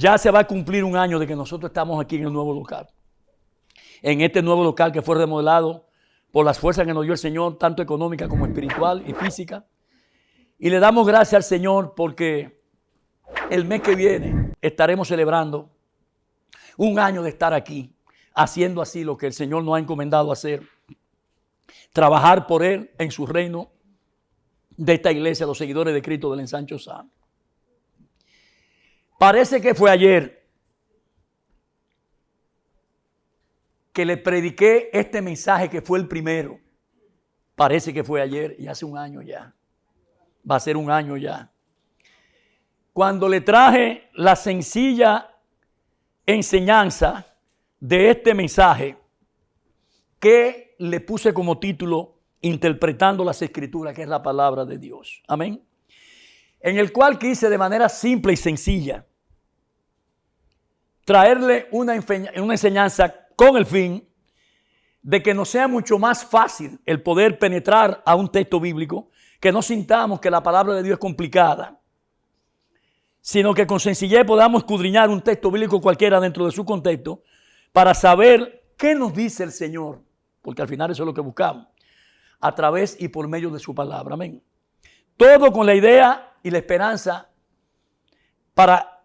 ya se va a cumplir un año de que nosotros estamos aquí en el nuevo local. En este nuevo local que fue remodelado por las fuerzas que nos dio el Señor, tanto económica como espiritual y física. Y le damos gracias al Señor porque el mes que viene estaremos celebrando un año de estar aquí, haciendo así lo que el Señor nos ha encomendado hacer. Trabajar por Él en su reino de esta iglesia, los seguidores de Cristo del Ensancho Sano. Parece que fue ayer que le prediqué este mensaje que fue el primero. Parece que fue ayer y hace un año ya. Va a ser un año ya. Cuando le traje la sencilla enseñanza de este mensaje que le puse como título Interpretando las Escrituras, que es la palabra de Dios. Amén. En el cual quise de manera simple y sencilla traerle una enseñanza con el fin de que nos sea mucho más fácil el poder penetrar a un texto bíblico, que no sintamos que la palabra de Dios es complicada, sino que con sencillez podamos escudriñar un texto bíblico cualquiera dentro de su contexto para saber qué nos dice el Señor, porque al final eso es lo que buscamos, a través y por medio de su palabra. Amén. Todo con la idea y la esperanza para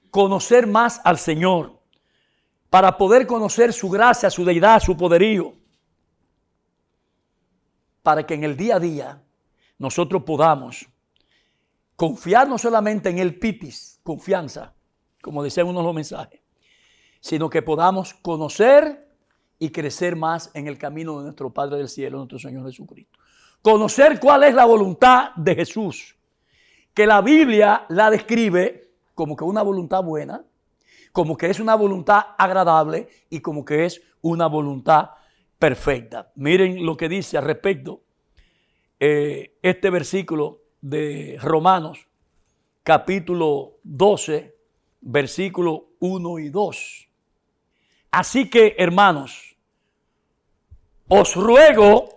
conocer más al Señor, para poder conocer su gracia, su deidad, su poderío, para que en el día a día nosotros podamos confiar no solamente en el pitis, confianza, como decían unos de los mensajes, sino que podamos conocer y crecer más en el camino de nuestro Padre del Cielo, nuestro Señor Jesucristo. Conocer cuál es la voluntad de Jesús, que la Biblia la describe como que una voluntad buena, como que es una voluntad agradable y como que es una voluntad perfecta. Miren lo que dice al respecto este versículo de Romanos, capítulo 12, versículo 1 y 2. Así que, hermanos, os ruego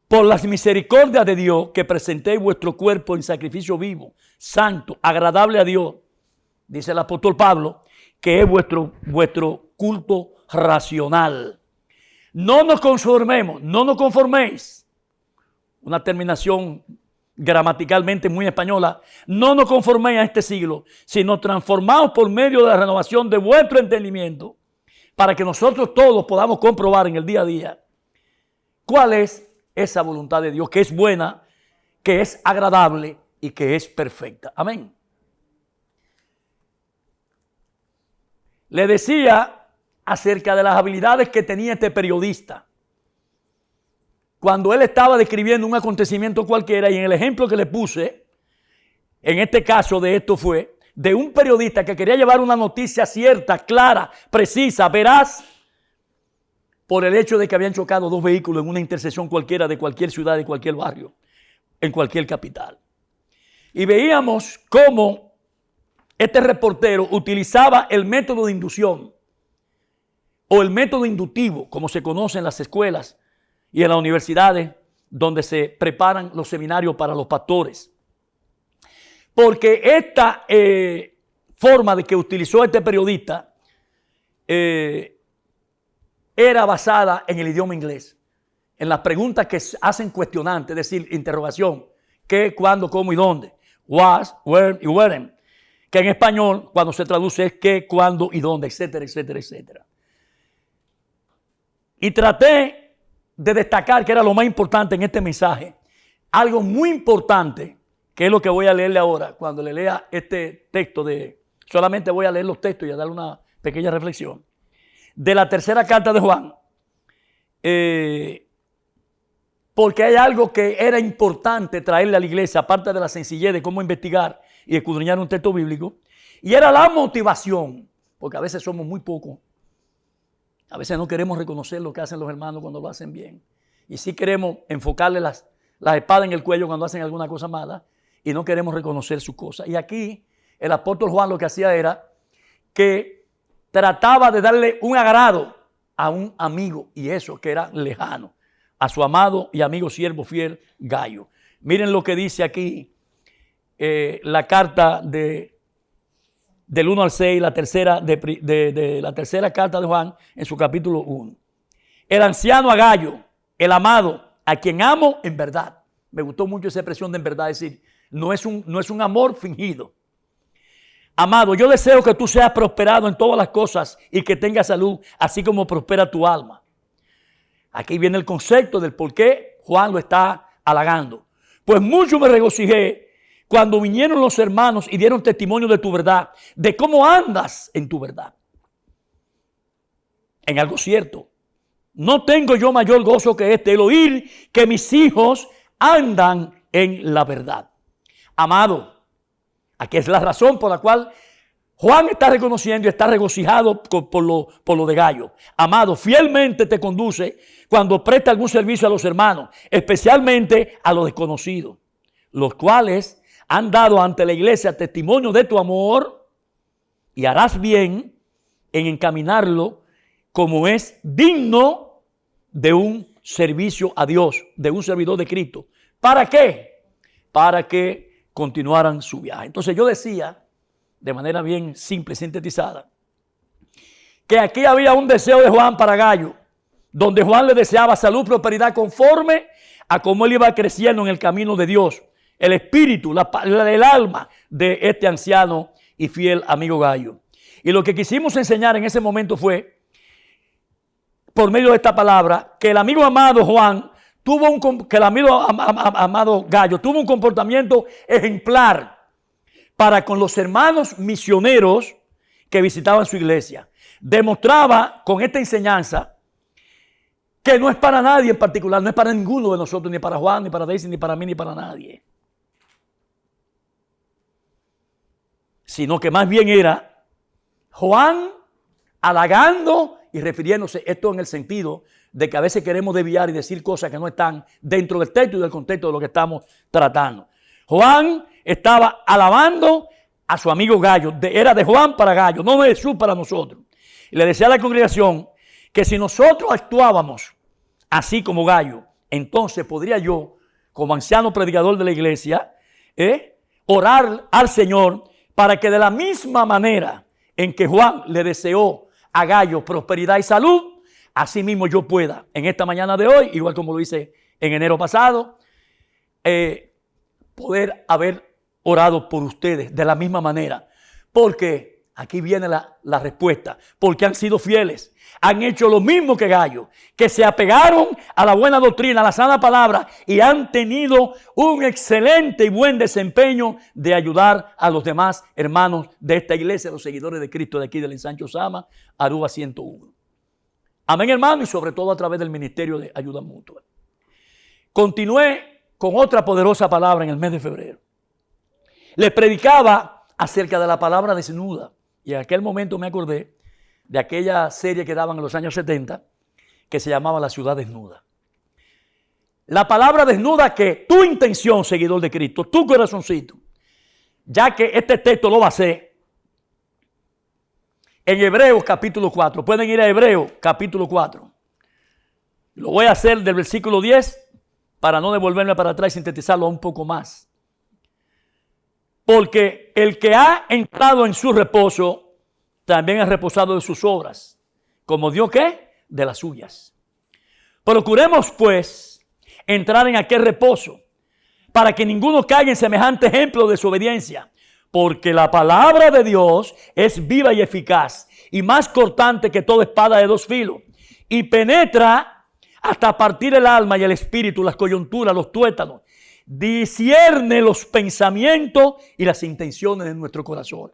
por las misericordias de Dios que presentéis vuestro cuerpo en sacrificio vivo, santo, agradable a Dios, dice el apóstol Pablo, que es vuestro culto racional. No nos conformemos, no nos conforméis. Una terminación gramaticalmente muy española. No nos conforméis a este siglo, sino transformaos por medio de la renovación de vuestro entendimiento, para que nosotros todos podamos comprobar en el día a día cuál es esa voluntad de Dios, que es buena, que es agradable y que es perfecta. Amén. Le decía acerca de las habilidades que tenía este periodista cuando él estaba describiendo un acontecimiento cualquiera, y en el ejemplo que le puse, en este caso de esto fue de un periodista que quería llevar una noticia cierta, clara, precisa, veraz, por el hecho de que habían chocado dos vehículos en una intersección cualquiera de cualquier ciudad, de cualquier barrio, en cualquier capital. Y veíamos cómo este reportero utilizaba el método de inducción o el método inductivo, como se conoce en las escuelas y en las universidades donde se preparan los seminarios para los pastores. Porque esta forma de que utilizó este periodista era basada en el idioma inglés, en las preguntas que hacen cuestionantes, es decir, interrogación, qué, cuándo, cómo y dónde, was, where y wherein, que en español cuando se traduce es qué, cuándo y dónde, etcétera, etcétera, etcétera. Y traté de destacar que era lo más importante en este mensaje, algo muy importante, que es lo que voy a leerle ahora, cuando le lea este texto solamente voy a leer los textos y a darle una pequeña reflexión, de la tercera carta de Juan, porque hay algo que era importante traerle a la iglesia, aparte de la sencillez de cómo investigar y escudriñar un texto bíblico, y era la motivación, porque a veces somos muy pocos, a veces no queremos reconocer lo que hacen los hermanos cuando lo hacen bien, y sí queremos enfocarle las espadas en el cuello cuando hacen alguna cosa mala, y no queremos reconocer sus cosas. Y aquí el apóstol Juan lo que hacía era que trataba de darle un agrado a un amigo, y eso que era lejano, a su amado y amigo siervo fiel Gayo. Miren lo que dice aquí la carta de del 1 al 6, la tercera de la tercera carta de Juan en su capítulo 1. El anciano Gayo, el amado, a quien amo en verdad. Me gustó mucho esa expresión de en verdad, es decir, no es un amor fingido. Amado, yo deseo que tú seas prosperado en todas las cosas y que tengas salud, así como prospera tu alma. Aquí viene el concepto del por qué Juan lo está halagando. Pues mucho me regocijé cuando vinieron los hermanos y dieron testimonio de tu verdad, de cómo andas en tu verdad. En algo cierto, no tengo yo mayor gozo que este, el oír que mis hijos andan en la verdad. Amado, aquí es la razón por la cual Juan está reconociendo y está regocijado por lo de Gayo. Amado, fielmente te conduce cuando presta algún servicio a los hermanos, especialmente a los desconocidos, los cuales han dado ante la iglesia testimonio de tu amor, y harás bien en encaminarlo como es digno de un servicio a Dios, de un servidor de Cristo. ¿Para qué? Para que continuaran su viaje. Entonces yo decía, de manera bien simple, sintetizada, que aquí había un deseo de Juan para Gayo, donde Juan le deseaba salud, prosperidad conforme a cómo él iba creciendo en el camino de Dios. El espíritu, el alma de este anciano y fiel amigo Gayo. Y lo que quisimos enseñar en ese momento fue, por medio de esta palabra, que el amigo amado Juan que el amigo amado Gayo tuvo un comportamiento ejemplar para con los hermanos misioneros que visitaban su iglesia. Demostraba con esta enseñanza que no es para nadie en particular, no es para ninguno de nosotros, ni para Juan, ni para Daisy, ni para mí, ni para nadie. Sino que más bien era Juan halagando y refiriéndose, esto en el sentido de que a veces queremos desviar y decir cosas que no están dentro del texto y del contexto de lo que estamos tratando. Juan estaba alabando a su amigo Gayo, era de Juan para Gayo, no de Jesús para nosotros. Y le decía a la congregación que si nosotros actuábamos así como Gayo, entonces podría yo, como anciano predicador de la iglesia, orar al Señor para que de la misma manera en que Juan le deseó a Gayo prosperidad y salud, así mismo yo pueda, en esta mañana de hoy, igual como lo hice en enero pasado, poder haber orado por ustedes de la misma manera. Porque aquí viene la respuesta. Porque han sido fieles. Han hecho lo mismo que Gayo, que se apegaron a la buena doctrina, a la sana palabra, y han tenido un excelente y buen desempeño de ayudar a los demás hermanos de esta iglesia, los seguidores de Cristo de aquí del Ensanche Osama, Aruba 101. Amén, hermano, y sobre todo a través del ministerio de ayuda mutua. Continué con otra poderosa palabra en el mes de febrero. Les predicaba acerca de la palabra desnuda. Y en aquel momento me acordé de aquella serie que daban en los años 70 que se llamaba La Ciudad Desnuda. La palabra desnuda que tu intención, seguidor de Cristo, tu corazoncito, ya que este texto lo basé en Hebreos capítulo 4. Pueden ir a Hebreos capítulo 4. Lo voy a hacer del versículo 10 para no devolverme para atrás y sintetizarlo un poco más. Porque el que ha entrado en su reposo también ha reposado de sus obras, como Dios ¿qué? De las suyas. Procuremos pues entrar en aquel reposo, para que ninguno caiga en semejante ejemplo de desobediencia, porque la palabra de Dios es viva y eficaz, y más cortante que toda espada de dos filos, y penetra hasta partir el alma y el espíritu, las coyunturas, los tuétanos, discierne los pensamientos y las intenciones de nuestro corazón.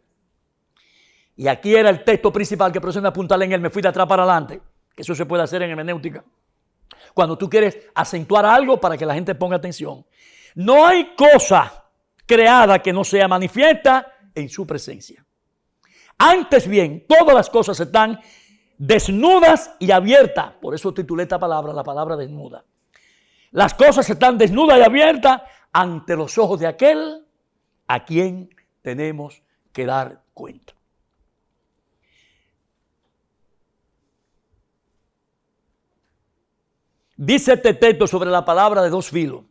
Y aquí era el texto principal, que por eso me apuntalé en él, me fui de atrás para adelante, que eso se puede hacer en hermenéutica. Cuando tú quieres acentuar algo para que la gente ponga atención. No hay cosa creada que no sea manifiesta en su presencia. Antes bien, todas las cosas están desnudas y abiertas. Por eso titulé esta palabra, la palabra desnuda. Las cosas están desnudas y abiertas ante los ojos de aquel a quien tenemos que dar cuenta. Dice este texto sobre la palabra de dos filos,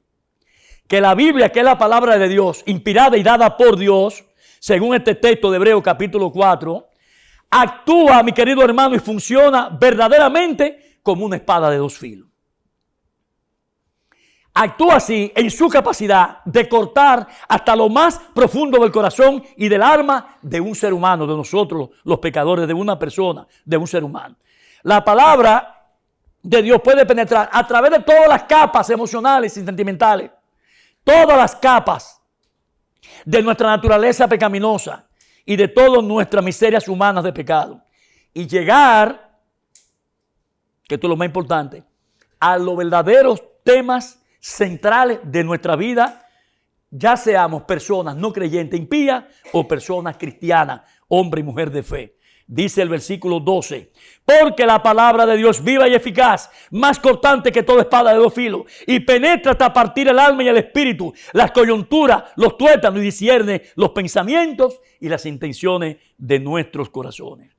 que la Biblia, que es la palabra de Dios, inspirada y dada por Dios, según este texto de Hebreos capítulo 4, actúa, mi querido hermano, y funciona verdaderamente como una espada de dos filos. Actúa así en su capacidad de cortar hasta lo más profundo del corazón y del alma de un ser humano, de nosotros los pecadores, de una persona, de un ser humano. La palabra de Dios puede penetrar a través de todas las capas emocionales y sentimentales, todas las capas de nuestra naturaleza pecaminosa y de todas nuestras miserias humanas de pecado, y llegar, que esto es lo más importante, a los verdaderos temas centrales de nuestra vida, ya seamos personas no creyentes, impías, o personas cristianas, hombre y mujer de fe. Dice el versículo 12, porque la palabra de Dios viva y eficaz, más cortante que toda espada de dos filos, y penetra hasta partir el alma y el espíritu, las coyunturas, los tuétanos, y discierne los pensamientos y las intenciones de nuestros corazones.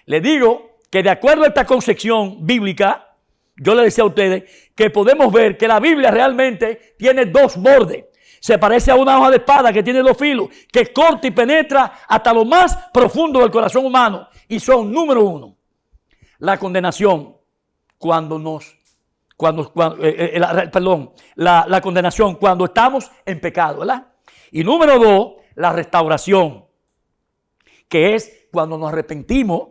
Le digo que de acuerdo a esta concepción bíblica, yo le decía a ustedes que podemos ver que la Biblia realmente tiene dos bordes. Se parece a una hoja de espada que tiene dos filos, que corta y penetra hasta lo más profundo del corazón humano. Y son, número uno, la condenación la condenación cuando estamos en pecado, ¿verdad? Y número dos, la restauración, que es cuando nos arrepentimos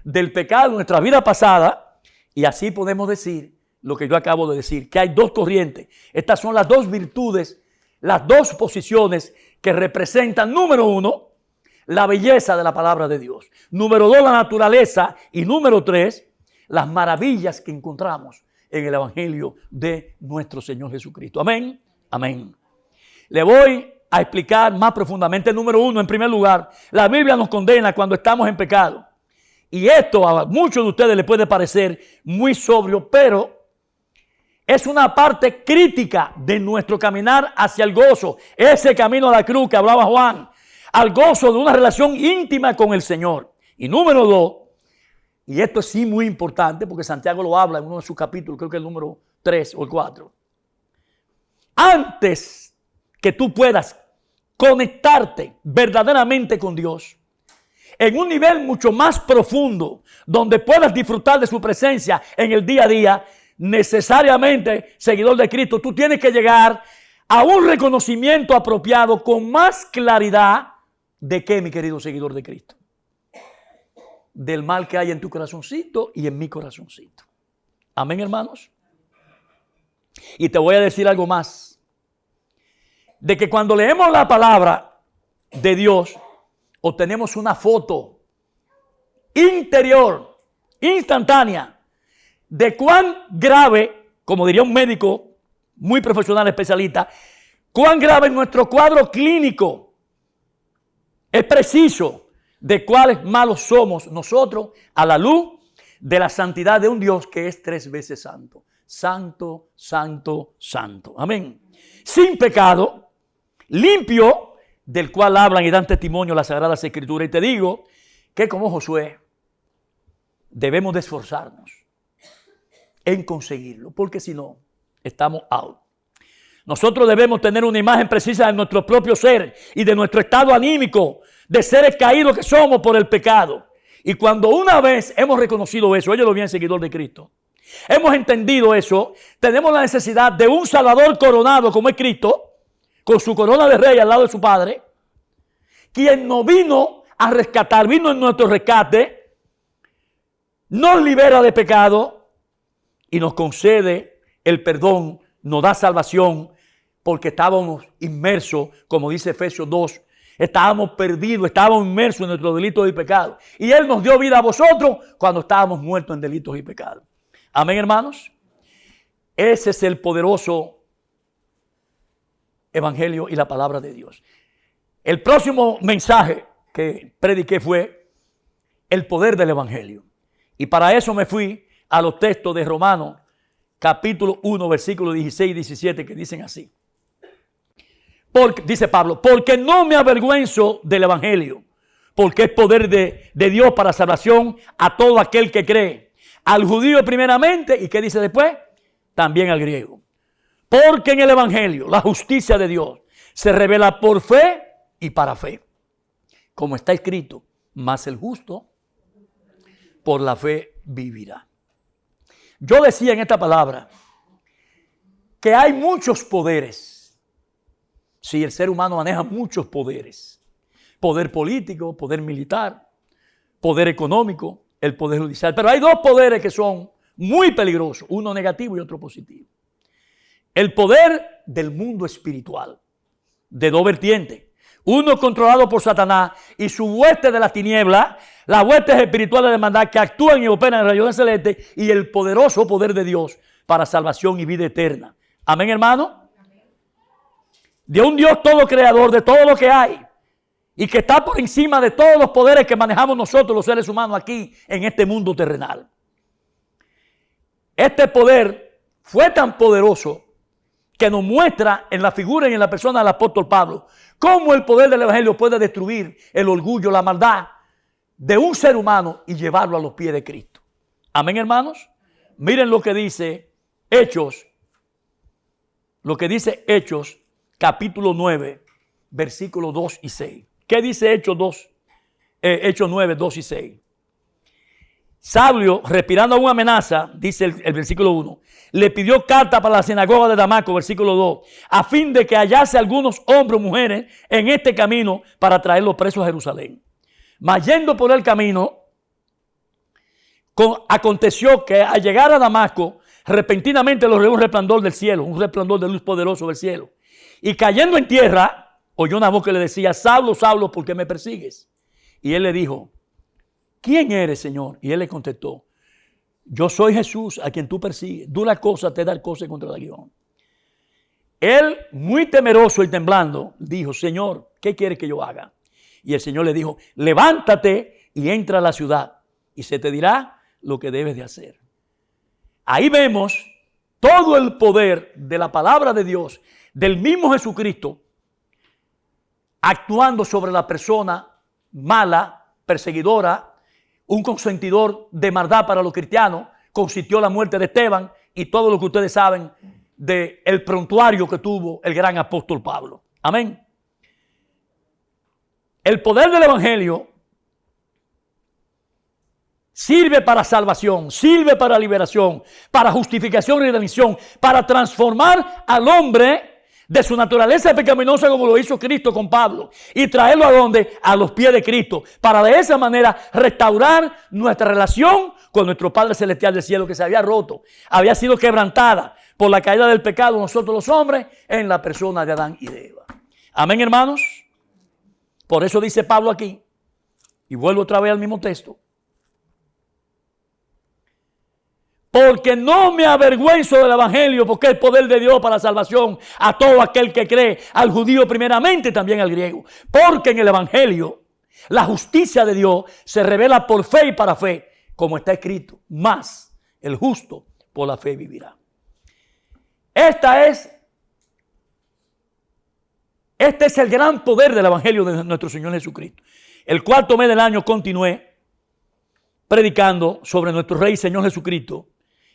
del pecado de nuestra vida pasada. Y así podemos decir lo que yo acabo de decir, que hay dos corrientes. Estas son las dos virtudes, las dos posiciones que representan, número uno, la belleza de la palabra de Dios. Número dos, la naturaleza. Y número tres, las maravillas que encontramos en el Evangelio de nuestro Señor Jesucristo. Amén. Amén. Le voy a explicar más profundamente. Número uno, en primer lugar, la Biblia nos condena cuando estamos en pecado. Y esto a muchos de ustedes les puede parecer muy sobrio, pero es una parte crítica de nuestro caminar hacia el gozo. Ese camino a la cruz que hablaba Juan, al gozo de una relación íntima con el Señor. Y número dos, y esto es sí muy importante porque Santiago lo habla en uno de sus capítulos, creo que el número 3 o el 4. Antes que tú puedas conectarte verdaderamente con Dios, en un nivel mucho más profundo, donde puedas disfrutar de su presencia en el día a día, necesariamente, seguidor de Cristo, tú tienes que llegar a un reconocimiento apropiado con más claridad de qué, mi querido seguidor de Cristo, del mal que hay en tu corazoncito y en mi corazoncito. Amén, hermanos. Y te voy a decir algo más, de que cuando leemos la palabra de Dios, obtenemos una foto interior, instantánea, de cuán grave, como diría un médico muy profesional, especialista, cuán grave es nuestro cuadro clínico. Es preciso de cuáles malos somos nosotros a la luz de la santidad de un Dios que es 3 veces santo. Santo, santo, santo. Amén. Sin pecado, limpio, del cual hablan y dan testimonio las Sagradas Escrituras. Y te digo que como Josué debemos de esforzarnos en conseguirlo, porque si no, estamos out. Nosotros debemos tener una imagen precisa de nuestro propio ser y de nuestro estado anímico, de seres caídos que somos por el pecado. Y cuando una vez hemos reconocido eso, óyelo bien, seguidor de Cristo, hemos entendido eso, tenemos la necesidad de un Salvador coronado como es Cristo, con su corona de rey al lado de su Padre, quien nos vino a rescatar, vino en nuestro rescate, nos libera de pecado y nos concede el perdón, nos da salvación, porque estábamos inmersos, como dice Efesios 2, estábamos perdidos, estábamos inmersos en nuestros delitos y pecados. Y Él nos dio vida a vosotros cuando estábamos muertos en delitos y pecados. Amén, hermanos. Ese es el poderoso Evangelio y la palabra de Dios. El próximo mensaje que prediqué fue el poder del Evangelio. Y para eso me fui a los textos de Romanos, capítulo 1, versículos 16 y 17, que dicen así. Dice Pablo, porque no me avergüenzo del Evangelio, porque es poder de Dios para salvación a todo aquel que cree. Al judío primeramente, ¿y qué dice después? También al griego. Porque en el Evangelio la justicia de Dios se revela por fe y para fe. como está escrito, mas el justo por la fe vivirá. Yo decía en esta palabra que hay muchos poderes. Sí, el ser humano maneja muchos poderes. Poder político, poder militar, poder económico, el poder judicial. Pero hay dos poderes que son muy peligrosos, uno negativo y otro positivo. El poder del mundo espiritual, de dos vertientes. Uno controlado por Satanás y su hueste de las tinieblas, las huestes espirituales de maldad que actúan y operan en el rayo celeste, y el poderoso poder de Dios para salvación y vida eterna. Amén, hermano. De un Dios todo creador, de todo lo que hay, y que está por encima de todos los poderes que manejamos nosotros los seres humanos aquí en este mundo terrenal. Este poder fue tan poderoso que nos muestra en la figura y en la persona del apóstol Pablo cómo el poder del evangelio puede destruir el orgullo, la maldad de un ser humano y llevarlo a los pies de Cristo. Amén, hermanos. Miren lo que dice Hechos, capítulo 9, versículos 2 y 6. ¿Qué dice Hechos 9, 2 y 6? Saulo, respirando una amenaza, dice el versículo 1, le pidió carta para la sinagoga de Damasco, versículo 2, a fin de que hallase algunos hombres o mujeres en este camino para traerlos presos a Jerusalén. Mas yendo por el camino, aconteció que al llegar a Damasco, repentinamente lo rodeó un resplandor del cielo, un resplandor de luz poderoso del cielo. Y cayendo en tierra, oyó una voz que le decía, Saulo, Saulo, ¿por qué me persigues? Y él le dijo, ¿quién eres, Señor? Y él le contestó, yo soy Jesús a quien tú persigues. Dura cosa te dar cosa contra el aguijón. Él, muy temeroso y temblando, dijo, Señor, ¿qué quieres que yo haga? Y el Señor le dijo, levántate y entra a la ciudad y se te dirá lo que debes de hacer. Ahí vemos todo el poder de la palabra de Dios, del mismo Jesucristo, actuando sobre la persona mala, perseguidora, un consentidor de maldad para los cristianos, consintió la muerte de Esteban y todo lo que ustedes saben del prontuario que tuvo el gran apóstol Pablo. Amén. El poder del evangelio sirve para salvación, sirve para liberación, para justificación y redención, para transformar al hombre de su naturaleza pecaminosa como lo hizo Cristo con Pablo y traerlo a donde, a los pies de Cristo, para de esa manera restaurar nuestra relación con nuestro Padre Celestial del cielo que se había roto, había sido quebrantada por la caída del pecado nosotros los hombres en la persona de Adán y de Eva. Amén, hermanos. Por eso dice Pablo aquí, y vuelvo otra vez al mismo texto, porque no me avergüenzo del evangelio, porque es el poder de Dios para la salvación a todo aquel que cree, al judío primeramente, también al griego. Porque en el evangelio la justicia de Dios se revela por fe y para fe, como está escrito, mas el justo por la fe vivirá. Este es el gran poder del evangelio de nuestro Señor Jesucristo. El cuarto mes del año continué predicando sobre nuestro Rey y Señor Jesucristo,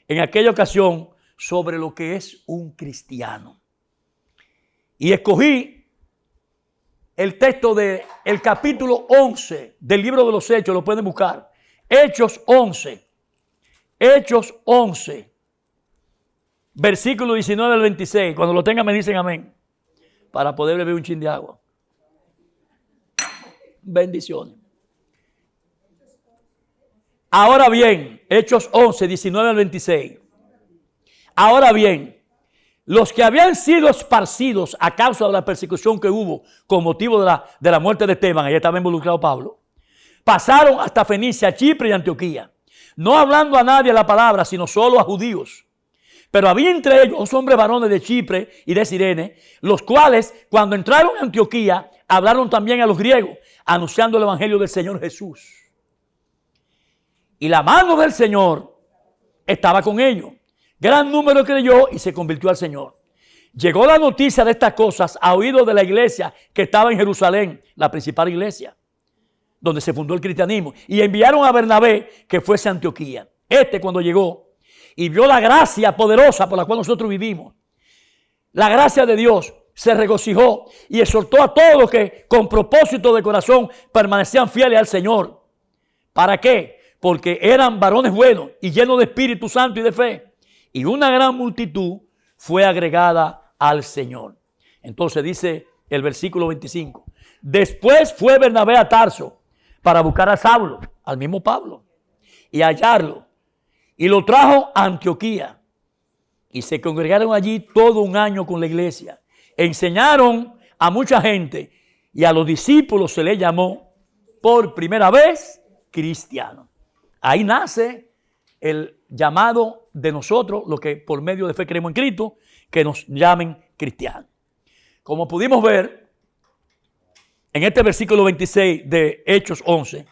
en aquella ocasión sobre lo que es un cristiano. Y escogí el texto del capítulo 11 del libro de los Hechos, lo pueden buscar. Hechos 11, versículo 19 al 26. Cuando lo tengan me dicen amén, para poder beber un chin de agua. Bendiciones. Ahora bien, Hechos 11, 19 al 26. Ahora bien, los que habían sido esparcidos a causa de la persecución que hubo con motivo de la muerte de Esteban, allá estaba involucrado Pablo, pasaron hasta Fenicia, Chipre y Antioquía, no hablando a nadie la palabra, sino solo a judíos. Pero había entre ellos dos hombres varones de Chipre y de Cirene, los cuales, cuando entraron en Antioquía, hablaron también a los griegos, anunciando el evangelio del Señor Jesús. Y la mano del Señor estaba con ellos. Gran número creyó y se convirtió al Señor. Llegó la noticia de estas cosas a oídos de la iglesia que estaba en Jerusalén, la principal iglesia, donde se fundó el cristianismo. Y enviaron a Bernabé que fuese a Antioquía. Cuando llegó y vio la gracia poderosa por la cual nosotros vivimos, la gracia de Dios, se regocijó y exhortó a todos los que con propósito de corazón permanecían fieles al Señor. ¿Para qué? Porque eran varones buenos y llenos de Espíritu Santo y de fe. Y una gran multitud fue agregada al Señor. Entonces dice el versículo 25. Después fue Bernabé a Tarso para buscar a Saulo, al mismo Pablo, y hallarlo. Y lo trajo a Antioquía. Y se congregaron allí todo un año con la iglesia. Enseñaron a mucha gente y a los discípulos se les llamó por primera vez cristianos. Ahí nace el llamado de nosotros, lo que por medio de fe creemos en Cristo, que nos llamen cristianos. Como pudimos ver en este versículo 26 de Hechos 11,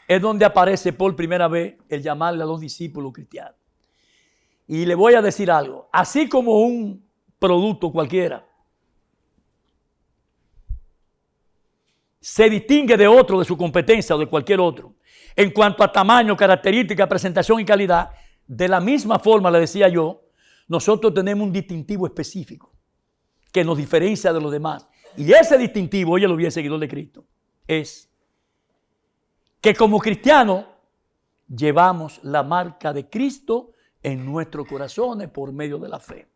es donde aparece por primera vez el llamarle a los discípulos cristianos. Y le voy a decir algo, así como un producto cualquiera se distingue de otro, de su competencia o de cualquier otro, en cuanto a tamaño, característica, presentación y calidad, de la misma forma, le decía yo, nosotros tenemos un distintivo específico que nos diferencia de los demás. Y ese distintivo, óyelo bien, seguidor de Cristo, es que como cristianos llevamos la marca de Cristo en nuestros corazones por medio de la fe,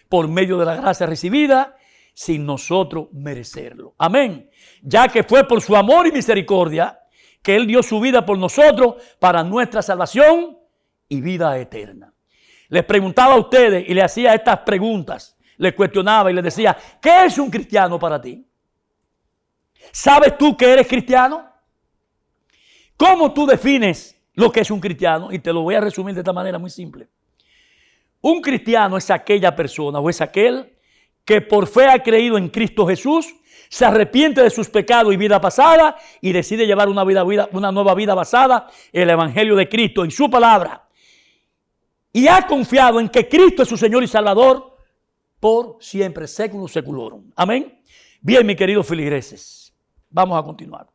por medio de la gracia recibida, sin nosotros merecerlo. Amén. Ya que fue por su amor y misericordia que Él dio su vida por nosotros para nuestra salvación y vida eterna. Les preguntaba a ustedes y les hacía estas preguntas, les cuestionaba y les decía, ¿qué es un cristiano para ti? ¿Sabes tú que eres cristiano? ¿Cómo tú defines lo que es un cristiano? Y te lo voy a resumir de esta manera muy simple. Un cristiano es aquella persona o es aquel que por fe ha creído en Cristo Jesús, se arrepiente de sus pecados y vida pasada y decide llevar una nueva vida basada en el Evangelio de Cristo, en su palabra. Y ha confiado en que Cristo es su Señor y Salvador por siempre, século seculorum. Amén. Bien, mis queridos feligreses, vamos a continuar.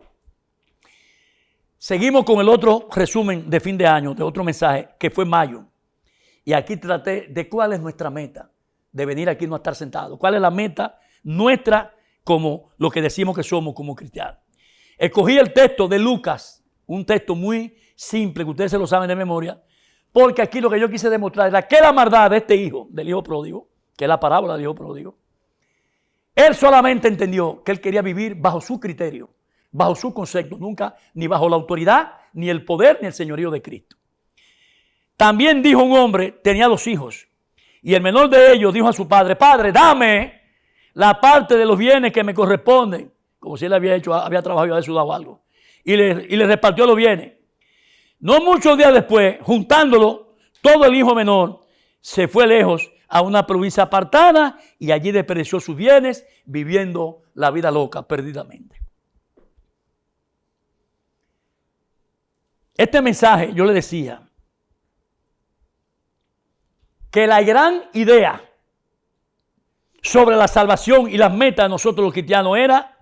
Seguimos con el otro resumen de fin de año, de otro mensaje, que fue mayo. Y aquí traté de cuál es nuestra meta de venir aquí no estar sentados. ¿Cuál es la meta nuestra como lo que decimos que somos como cristianos? Escogí el texto de Lucas, un texto muy simple, que ustedes se lo saben de memoria, porque aquí lo que yo quise demostrar era que la maldad de este hijo, del hijo pródigo, que es la parábola del hijo pródigo, él solamente entendió que él quería vivir bajo su criterio, bajo su concepto, nunca ni bajo la autoridad, ni el poder, ni el señorío de Cristo. También dijo un hombre, tenía 2 hijos, y el menor de ellos dijo a su padre, Padre, dame la parte de los bienes que me corresponden, como si él había trabajado y había sudado algo, y le repartió los bienes. No muchos días después, juntándolo, todo el hijo menor se fue lejos a una provincia apartada y allí desperdició sus bienes viviendo la vida loca perdidamente. Este mensaje yo le decía que la gran idea sobre la salvación y las metas de nosotros los cristianos era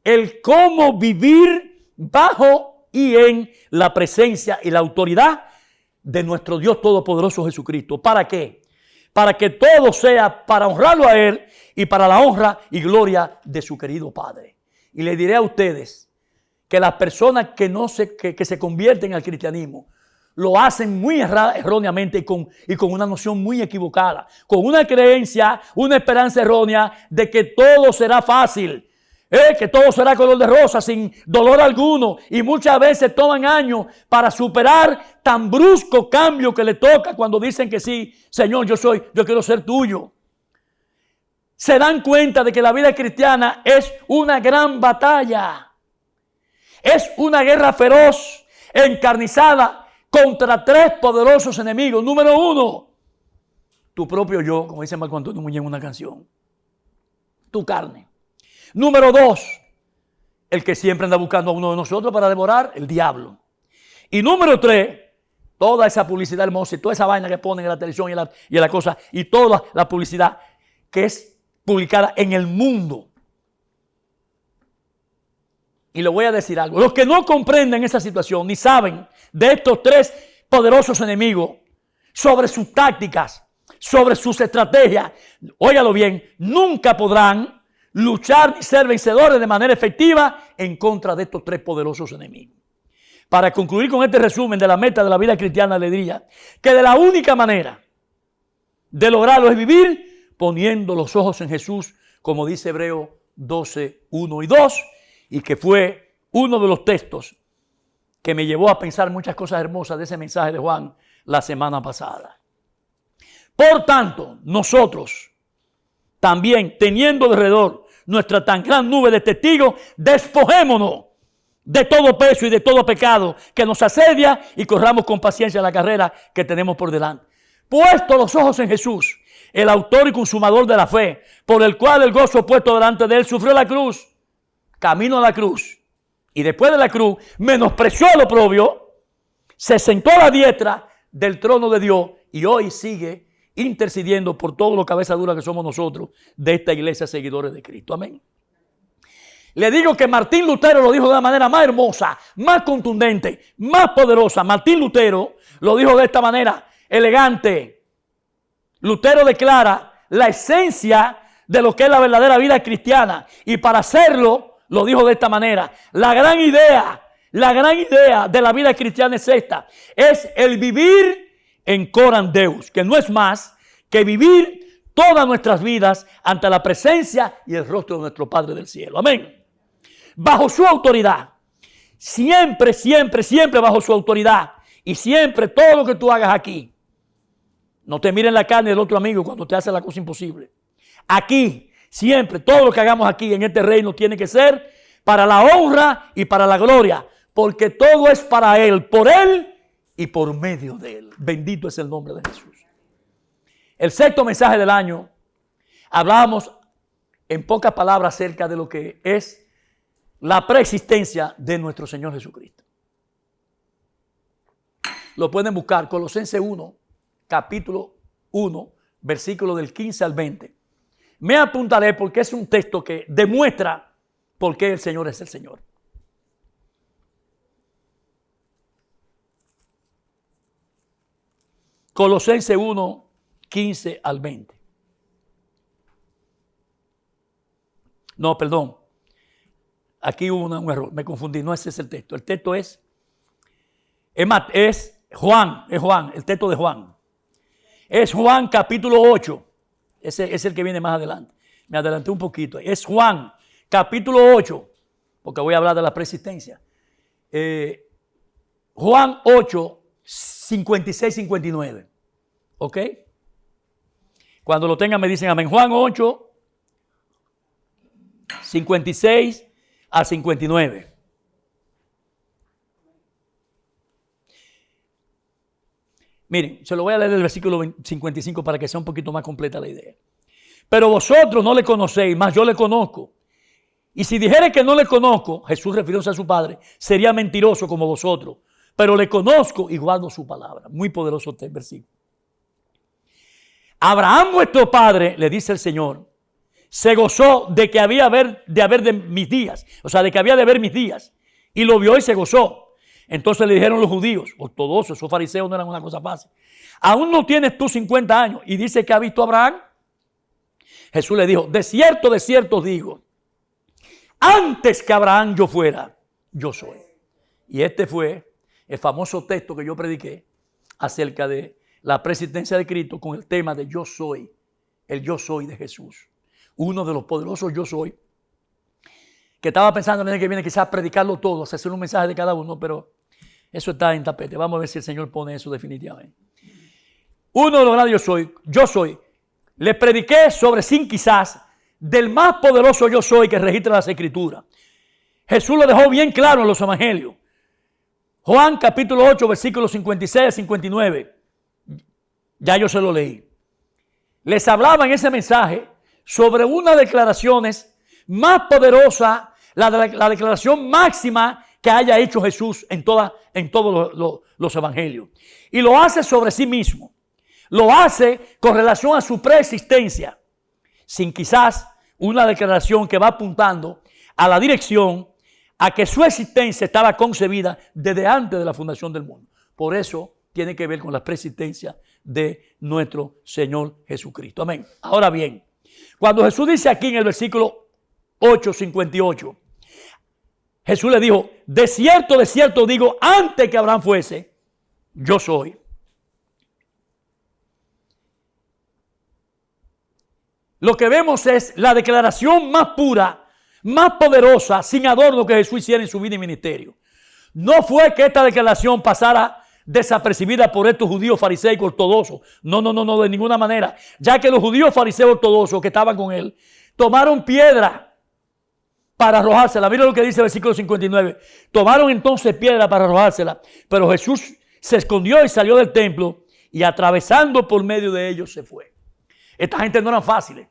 el cómo vivir bajo y en la presencia y la autoridad de nuestro Dios Todopoderoso Jesucristo. ¿Para qué? Para que todo sea para honrarlo a Él y para la honra y gloria de su querido Padre. Y le diré a ustedes que las personas que se convierten al cristianismo lo hacen muy erróneamente y con una noción muy equivocada, con una creencia, una esperanza errónea de que todo será fácil, que todo será color de rosa sin dolor alguno, y muchas veces toman años para superar tan brusco cambio que le toca cuando dicen que sí, Señor, yo quiero ser tuyo. Se dan cuenta de que la vida cristiana es una gran batalla, es una guerra feroz, encarnizada contra 3 poderosos enemigos. Número 1, tu propio yo, como dice Marco Antonio Muñoz en una canción, tu carne. Número 2, el que siempre anda buscando a uno de nosotros para devorar, el diablo. Y número 3, toda esa publicidad hermosa y toda esa vaina que ponen en la televisión y en la cosa, y toda la publicidad que es publicada en el mundo. Y le voy a decir algo. Los que no comprenden esa situación ni saben de estos 3 poderosos enemigos sobre sus tácticas, sobre sus estrategias, óigalo bien, nunca podrán luchar ni ser vencedores de manera efectiva en contra de estos tres poderosos enemigos. Para concluir con este resumen de la meta de la vida cristiana, le diría que de la única manera de lograrlo es vivir poniendo los ojos en Jesús, como dice Hebreos 12, 1 y 2, y que fue uno de los textos que me llevó a pensar muchas cosas hermosas de ese mensaje de Juan la semana pasada. Por tanto, nosotros también, teniendo alrededor nuestra tan gran nube de testigos, despojémonos de todo peso y de todo pecado que nos asedia y corramos con paciencia la carrera que tenemos por delante. Puesto los ojos en Jesús, el autor y consumador de la fe, por el cual el gozo puesto delante de él sufrió la cruz, camino a la cruz, y después de la cruz menospreció el oprobio, se sentó a la diestra del trono de Dios y hoy sigue intercediendo por todos los cabezas duras que somos nosotros de esta iglesia, seguidores de Cristo. Amén. Le digo que Martín Lutero lo dijo de una manera más hermosa, más contundente, más poderosa. Martín Lutero lo dijo de esta manera elegante. Lutero declara la esencia de lo que es la verdadera vida cristiana, y para hacerlo lo dijo de esta manera: la gran idea de la vida cristiana es esta, es el vivir en coram Deus, que no es más que vivir todas nuestras vidas ante la presencia y el rostro de nuestro Padre del cielo. Amén. Bajo su autoridad, siempre, siempre, siempre bajo su autoridad, y siempre todo lo que tú hagas aquí, no te mires en la carne del otro amigo cuando te hace la cosa imposible. Aquí, siempre, todo lo que hagamos aquí en este reino tiene que ser para la honra y para la gloria, porque todo es para Él, por Él y por medio de Él. Bendito es el nombre de Jesús. El sexto mensaje del año, hablábamos en pocas palabras acerca de lo que es la preexistencia de nuestro Señor Jesucristo. Lo pueden buscar, Colosenses 1, capítulo 1, versículo del 15 al 20. Me apuntaré porque es un texto que demuestra por qué el Señor es el Señor. Colosenses 1, 15 al 20. No, perdón. Aquí hubo un error, me confundí, no ese es el texto. El texto es Juan, el texto de Juan. Es Juan capítulo 8. Ese es el que viene más adelante. Me adelanté un poquito. Es Juan capítulo 8, porque voy a hablar de la preexistencia. Juan 8, 56, 59. ¿Ok? Cuando lo tengan me dicen amén. Juan 8, 56 a 59. Miren, se lo voy a leer del versículo 55 para que sea un poquito más completa la idea. Pero vosotros no le conocéis, mas yo le conozco. Y si dijere que no le conozco, Jesús refiriéndose a su Padre, sería mentiroso como vosotros. Pero le conozco y guardo su palabra. Muy poderoso este versículo. Abraham, vuestro padre, le dice el Señor, se gozó de que había de mis días, o sea, de que había de ver mis días, y lo vio y se gozó. Entonces le dijeron los judíos, ortodoxos, esos fariseos no eran una cosa fácil: ¿aún no tienes tú 50 años y dice que ha visto a Abraham? Jesús le dijo, de cierto os digo, antes que Abraham yo fuera, yo soy. Y este fue el famoso texto que yo prediqué acerca de la preexistencia de Cristo con el tema de yo soy, el yo soy de Jesús. Uno de los poderosos yo soy, que estaba pensando en el que viene quizás predicarlo todo, hacer un mensaje de cada uno, pero eso está en tapete. Vamos a ver si el Señor pone eso definitivamente. Uno de los grandes yo soy, le prediqué sobre sin quizás del más poderoso yo soy que registra las Escrituras. Jesús lo dejó bien claro en los evangelios. Juan capítulo 8, versículos 56 a 59. Ya yo se lo leí. Les hablaba en ese mensaje sobre una de las declaraciones más poderosas, la declaración máxima que haya hecho Jesús en todos los evangelios. Y lo hace sobre sí mismo. Lo hace con relación a su preexistencia, sin quizás una declaración que va apuntando a la dirección a que su existencia estaba concebida desde antes de la fundación del mundo. Por eso tiene que ver con la preexistencia de nuestro Señor Jesucristo. Amén. Ahora bien, cuando Jesús dice aquí en el versículo 8:58, Jesús le dijo, de cierto digo, antes que Abraham fuese, yo soy. Lo que vemos es la declaración más pura, más poderosa, sin adorno que Jesús hiciera en su vida y ministerio. No fue que esta declaración pasara desapercibida por estos judíos fariseos ortodoxos. No, de ninguna manera. Ya que los judíos fariseos ortodoxos que estaban con él, tomaron piedra para arrojársela. Mira lo que dice el versículo 59. Tomaron entonces piedra para arrojársela, pero Jesús se escondió y salió del templo y atravesando por medio de ellos se fue. Esta gente no eran fáciles.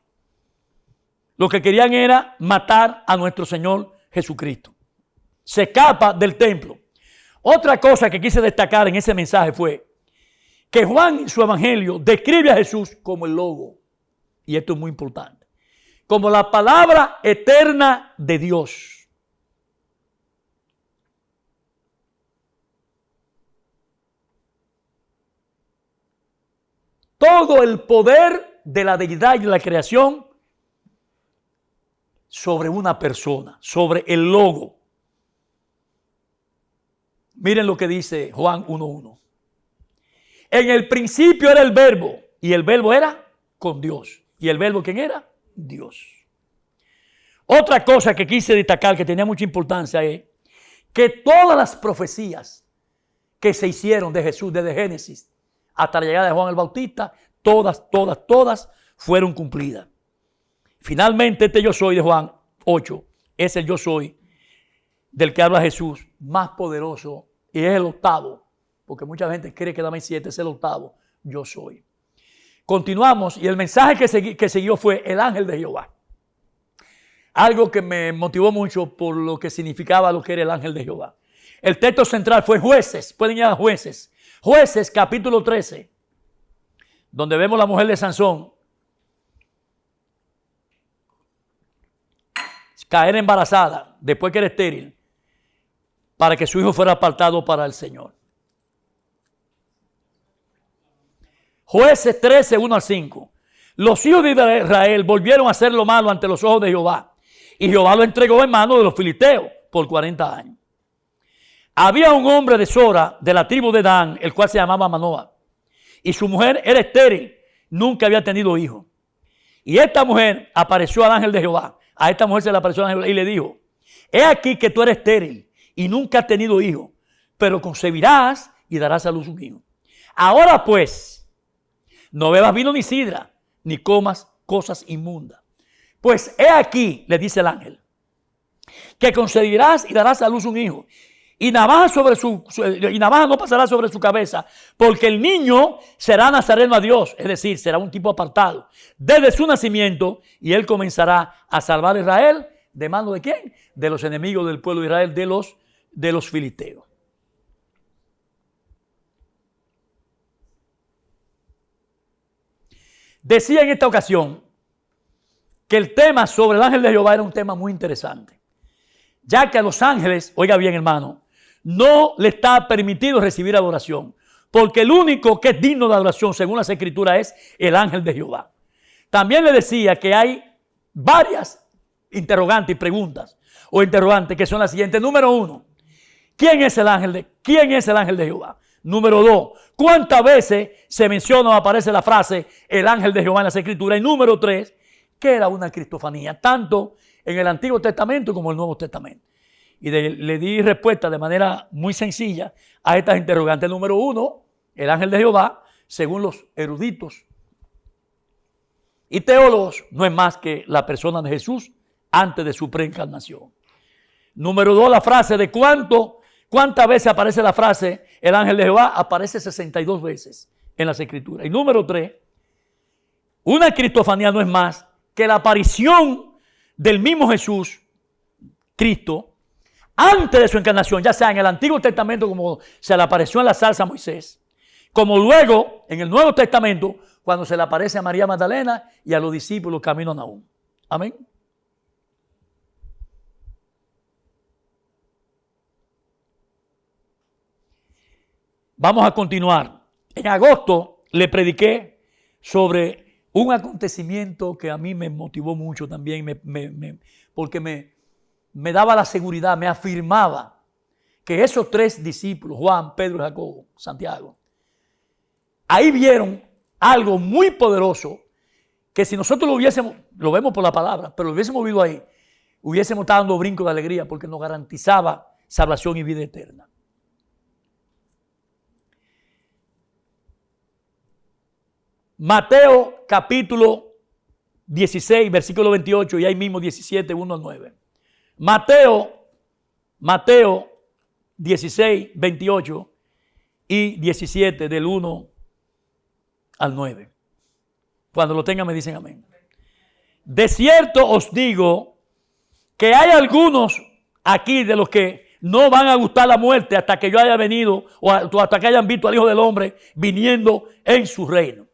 Lo que querían era matar a nuestro Señor Jesucristo. Se escapa del templo. Otra cosa que quise destacar en ese mensaje fue que Juan en su evangelio describe a Jesús como el Logo. Y esto es muy importante. Como la palabra eterna de Dios. Todo el poder de la deidad y de la creación sobre una persona, sobre el Logo. Miren lo que dice Juan 1:1. En el principio era el verbo, y el verbo era con Dios. ¿Y el verbo quién era? Dios. Otra cosa que quise destacar que tenía mucha importancia es que todas las profecías que se hicieron de Jesús desde Génesis hasta la llegada de Juan el Bautista, todas fueron cumplidas. Finalmente, este yo soy de Juan 8 es el yo soy del que habla Jesús, más poderoso, y es el octavo, porque mucha gente cree que dame 7, es el octavo, yo soy. Continuamos, y el mensaje que siguió fue el ángel de Jehová. Algo que me motivó mucho por lo que significaba lo que era el ángel de Jehová. El texto central fue Jueces, pueden ir a Jueces. Jueces capítulo 13, donde vemos la mujer de Sansón caer embarazada después que era estéril para que su hijo fuera apartado para el Señor. Jueces 13, 1-5. Los hijos de Israel volvieron a hacer lo malo ante los ojos de Jehová, y Jehová lo entregó en manos de los filisteos por 40 años. Había un hombre de Sora, de la tribu de Dan, el cual se llamaba Manoah, y su mujer era estéril, nunca había tenido hijo. Y esta mujer apareció al ángel de Jehová. A esta mujer se le apareció el ángel y le dijo: he aquí que tú eres estéril y nunca has tenido hijo, pero concebirás y darás a luz un hijo. Ahora pues, no bebas vino ni sidra, ni comas cosas inmundas. Pues he aquí, le dice el ángel, que concebirás y darás a luz un hijo. Y navaja no pasará sobre su cabeza, porque el niño será nazareno a Dios, es decir, será un tipo apartado desde su nacimiento, y él comenzará a salvar a Israel de mano de ¿quién? De los enemigos del pueblo de Israel, de los filisteos. Decía en esta ocasión que el tema sobre el ángel de Jehová era un tema muy interesante, ya que a los ángeles, oiga bien hermano, no le está permitido recibir adoración, porque el único que es digno de adoración según las escrituras es el ángel de Jehová. También le decía que hay varias interrogantes y preguntas o interrogantes que son las siguientes. Número 1, ¿quién es el ángel de Jehová? Número 2, ¿cuántas veces se menciona o aparece la frase el ángel de Jehová en las escrituras? Y número 3, ¿qué era una cristofanía? Tanto en el Antiguo Testamento como en el Nuevo Testamento. Y le di respuesta de manera muy sencilla a estas interrogantes. Número 1, el ángel de Jehová, según los eruditos y teólogos, no es más que la persona de Jesús antes de su preencarnación. Número 2, la frase de cuántas veces aparece la frase el ángel de Jehová, aparece 62 veces en las escrituras. Y número 3, una cristofanía no es más que la aparición del mismo Jesús, Cristo, antes de su encarnación, ya sea en el Antiguo Testamento como se le apareció en la zarza a Moisés, como luego en el Nuevo Testamento cuando se le aparece a María Magdalena y a los discípulos camino a Nahum. Amén. Vamos a continuar. En agosto le prediqué sobre un acontecimiento que a mí me motivó mucho también, porque me daba la seguridad, me afirmaba que esos tres discípulos, Juan, Pedro y Jacobo, Santiago, ahí vieron algo muy poderoso que si nosotros lo vemos por la palabra, pero lo hubiésemos visto ahí, hubiésemos estado dando brincos de alegría porque nos garantizaba salvación y vida eterna. Mateo capítulo 16, versículo 28 y ahí mismo 17, 1 al 9. Mateo 16, 28 y 17 del 1 al 9. Cuando lo tengan me dicen amén. De cierto os digo que hay algunos aquí de los que no van a gustar la muerte hasta que yo haya venido o hasta que hayan visto al Hijo del Hombre viniendo en su reino.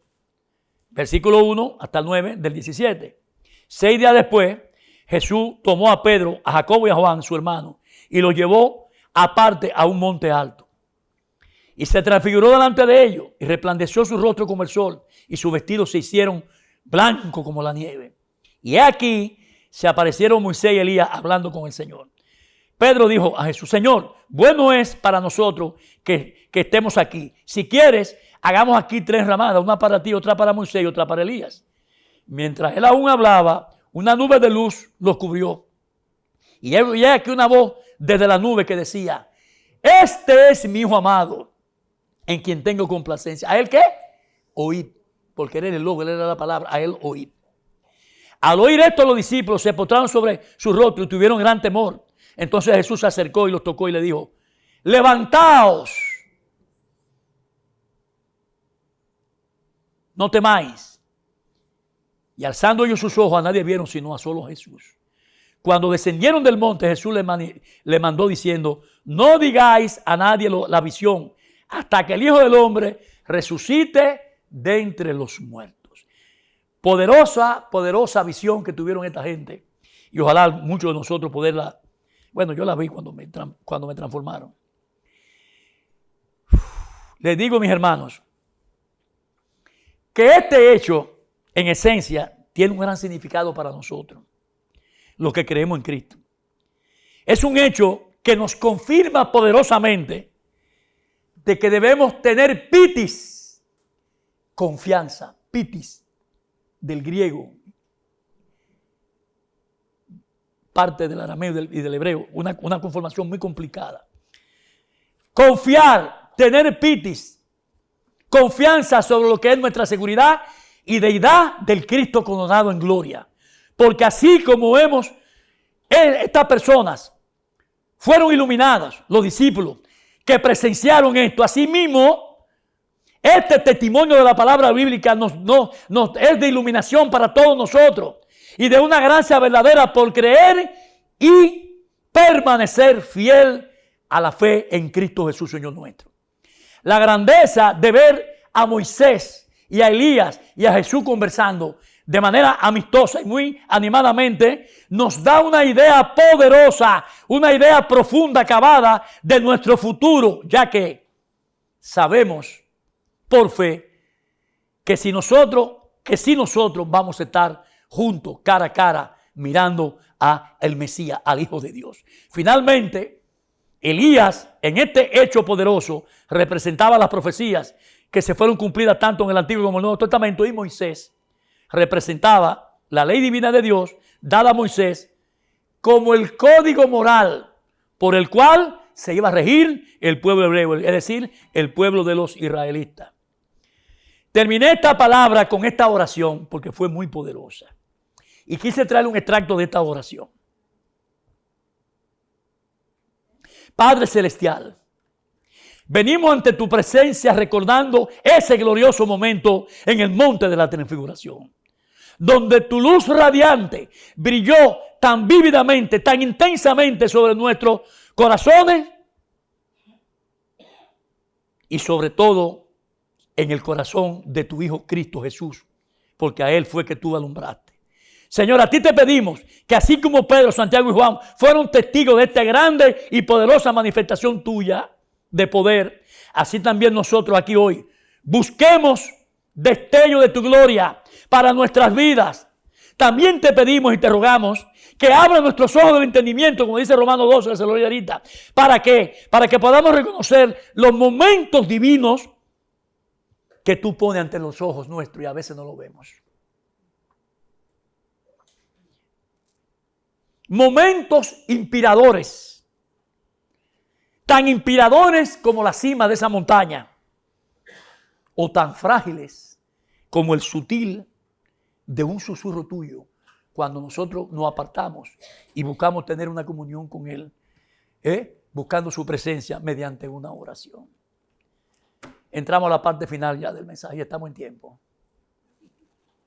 Versículo 1 hasta el 9 del 17. 6 días después, Jesús tomó a Pedro, a Jacobo y a Juan, su hermano, y los llevó aparte a un monte alto. Y se transfiguró delante de ellos y resplandeció su rostro como el sol y sus vestidos se hicieron blancos como la nieve. Y aquí se aparecieron Moisés y Elías hablando con el Señor. Pedro dijo a Jesús: Señor, bueno es para nosotros que estemos aquí. Si quieres, hagamos aquí 3 ramadas, una para ti, otra para Moisés y otra para Elías. Mientras él aún hablaba, una nube de luz los cubrió. Y aquí una voz desde la nube que decía: este es mi Hijo amado, en quien tengo complacencia. ¿A él qué? Oíd. Porque él era el logo, él era la palabra. A él oíd. Al oír esto, los discípulos se postraron sobre su rostro y tuvieron gran temor. Entonces Jesús se acercó y los tocó y le dijo: levantaos, no temáis. Y alzando ellos sus ojos, a nadie vieron sino a solo Jesús. Cuando descendieron del monte, Jesús le mandó diciendo: no digáis a nadie la visión hasta que el Hijo del Hombre resucite de entre los muertos. Poderosa visión que tuvieron esta gente. Y ojalá muchos de nosotros poderla. Bueno, yo la vi cuando me transformaron. Les digo, mis hermanos, que este hecho, en esencia, tiene un gran significado para nosotros, los que creemos en Cristo. Es un hecho que nos confirma poderosamente de que debemos tener pitis, confianza, pitis, del griego, parte del arameo y del hebreo, una conformación muy complicada. Confiar, tener pitis, confianza sobre lo que es nuestra seguridad y deidad del Cristo coronado en gloria. Porque así como estas personas fueron iluminadas, los discípulos que presenciaron esto, así mismo este testimonio de la palabra bíblica nos es de iluminación para todos nosotros y de una gracia verdadera por creer y permanecer fiel a la fe en Cristo Jesús, Señor nuestro. La grandeza de ver a Moisés y a Elías y a Jesús conversando de manera amistosa y muy animadamente nos da una idea poderosa, una idea profunda, acabada de nuestro futuro, ya que sabemos por fe que si nosotros vamos a estar juntos, cara a cara, mirando a el Mesías, al Hijo de Dios. Finalmente, Elías, en este hecho poderoso, representaba las profecías que se fueron cumplidas tanto en el Antiguo como en el Nuevo Testamento, y Moisés representaba la ley divina de Dios dada a Moisés como el código moral por el cual se iba a regir el pueblo hebreo, es decir, el pueblo de los israelitas. Terminé esta palabra con esta oración porque fue muy poderosa. Y quise traer un extracto de esta oración. Padre Celestial, venimos ante tu presencia recordando ese glorioso momento en el monte de la transfiguración, donde tu luz radiante brilló tan vívidamente, tan intensamente sobre nuestros corazones y sobre todo en el corazón de tu Hijo Cristo Jesús, porque a Él fue que tú alumbraste. Señor, a ti te pedimos que así como Pedro, Santiago y Juan fueron testigos de esta grande y poderosa manifestación tuya de poder, así también nosotros aquí hoy busquemos destello de tu gloria para nuestras vidas. También te pedimos y te rogamos que abra nuestros ojos del entendimiento, como dice Romanos 12, se lo leí ahorita. ¿Para qué? Para que podamos reconocer los momentos divinos que tú pones ante los ojos nuestros y a veces no lo vemos. Momentos inspiradores, tan inspiradores como la cima de esa montaña, o tan frágiles como el sutil de un susurro tuyo, cuando nosotros nos apartamos y buscamos tener una comunión con Él, buscando su presencia mediante una oración. Entramos a la parte final ya del mensaje, ya estamos en tiempo.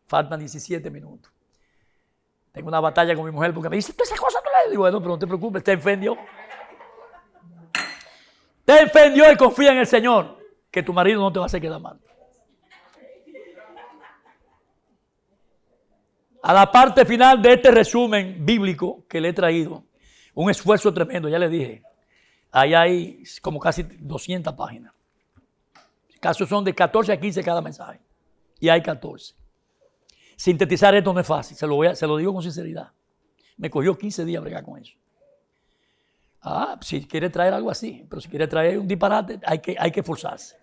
Faltan 17 minutos. Tengo una batalla con mi mujer porque me dice, ¿tú esa cosa tú le digo? Bueno, pero no te preocupes, te ofendió. Te ofendió y confía en el Señor, que tu marido no te va a hacer quedar mal. A la parte final de este resumen bíblico que le he traído, un esfuerzo tremendo, ya le dije. Ahí hay como casi 200 páginas. Casos son de 14 a 15 cada mensaje. Y hay 14. Sintetizar esto no es fácil, se lo digo con sinceridad. Me cogió 15 días bregar con eso. Si quiere traer algo así, pero si quiere traer un disparate, hay que esforzarse.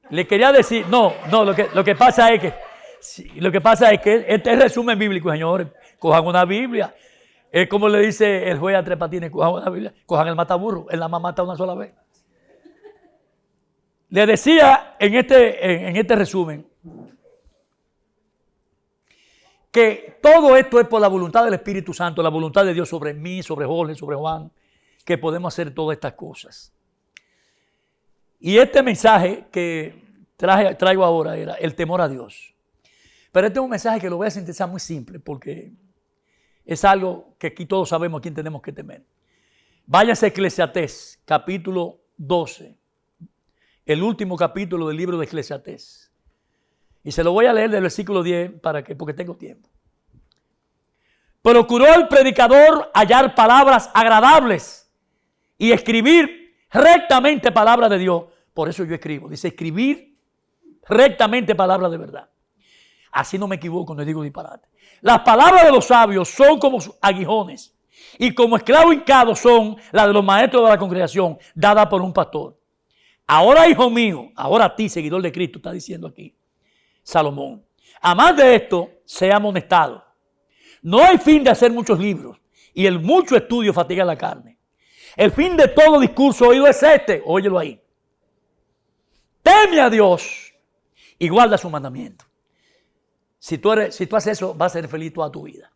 Le quería decir, lo que pasa es que este es resumen bíblico, señores. Cojan una Biblia. Es como le dice el juez a Tres Patines, cojan una Biblia, cojan el mataburro, él nada más mata una sola vez. Le decía en este resumen que todo esto es por la voluntad del Espíritu Santo, la voluntad de Dios sobre mí, sobre Jorge, sobre Juan, que podemos hacer todas estas cosas. Y este mensaje que traigo ahora era el temor a Dios. Pero este es un mensaje que lo voy a sintetizar muy simple porque es algo que aquí todos sabemos a quién tenemos que temer. Váyase a Eclesiastés, capítulo 12, el último capítulo del libro de Eclesiastés. Y se lo voy a leer del versículo 10 porque tengo tiempo. Procuró el predicador hallar palabras agradables y escribir rectamente palabras de Dios. Por eso yo escribo. Dice escribir rectamente palabras de verdad. Así no me equivoco, no digo disparate. Las palabras de los sabios son como aguijones y como esclavos hincados son las de los maestros de la congregación dadas por un pastor. Ahora, hijo mío, ahora a ti, seguidor de Cristo, está diciendo aquí Salomón. A más de esto, sea amonestado. No hay fin de hacer muchos libros y el mucho estudio fatiga la carne. El fin de todo discurso oído es este, óyelo ahí. Teme a Dios y guarda su mandamiento. Si tú haces eso, vas a ser feliz toda tu vida.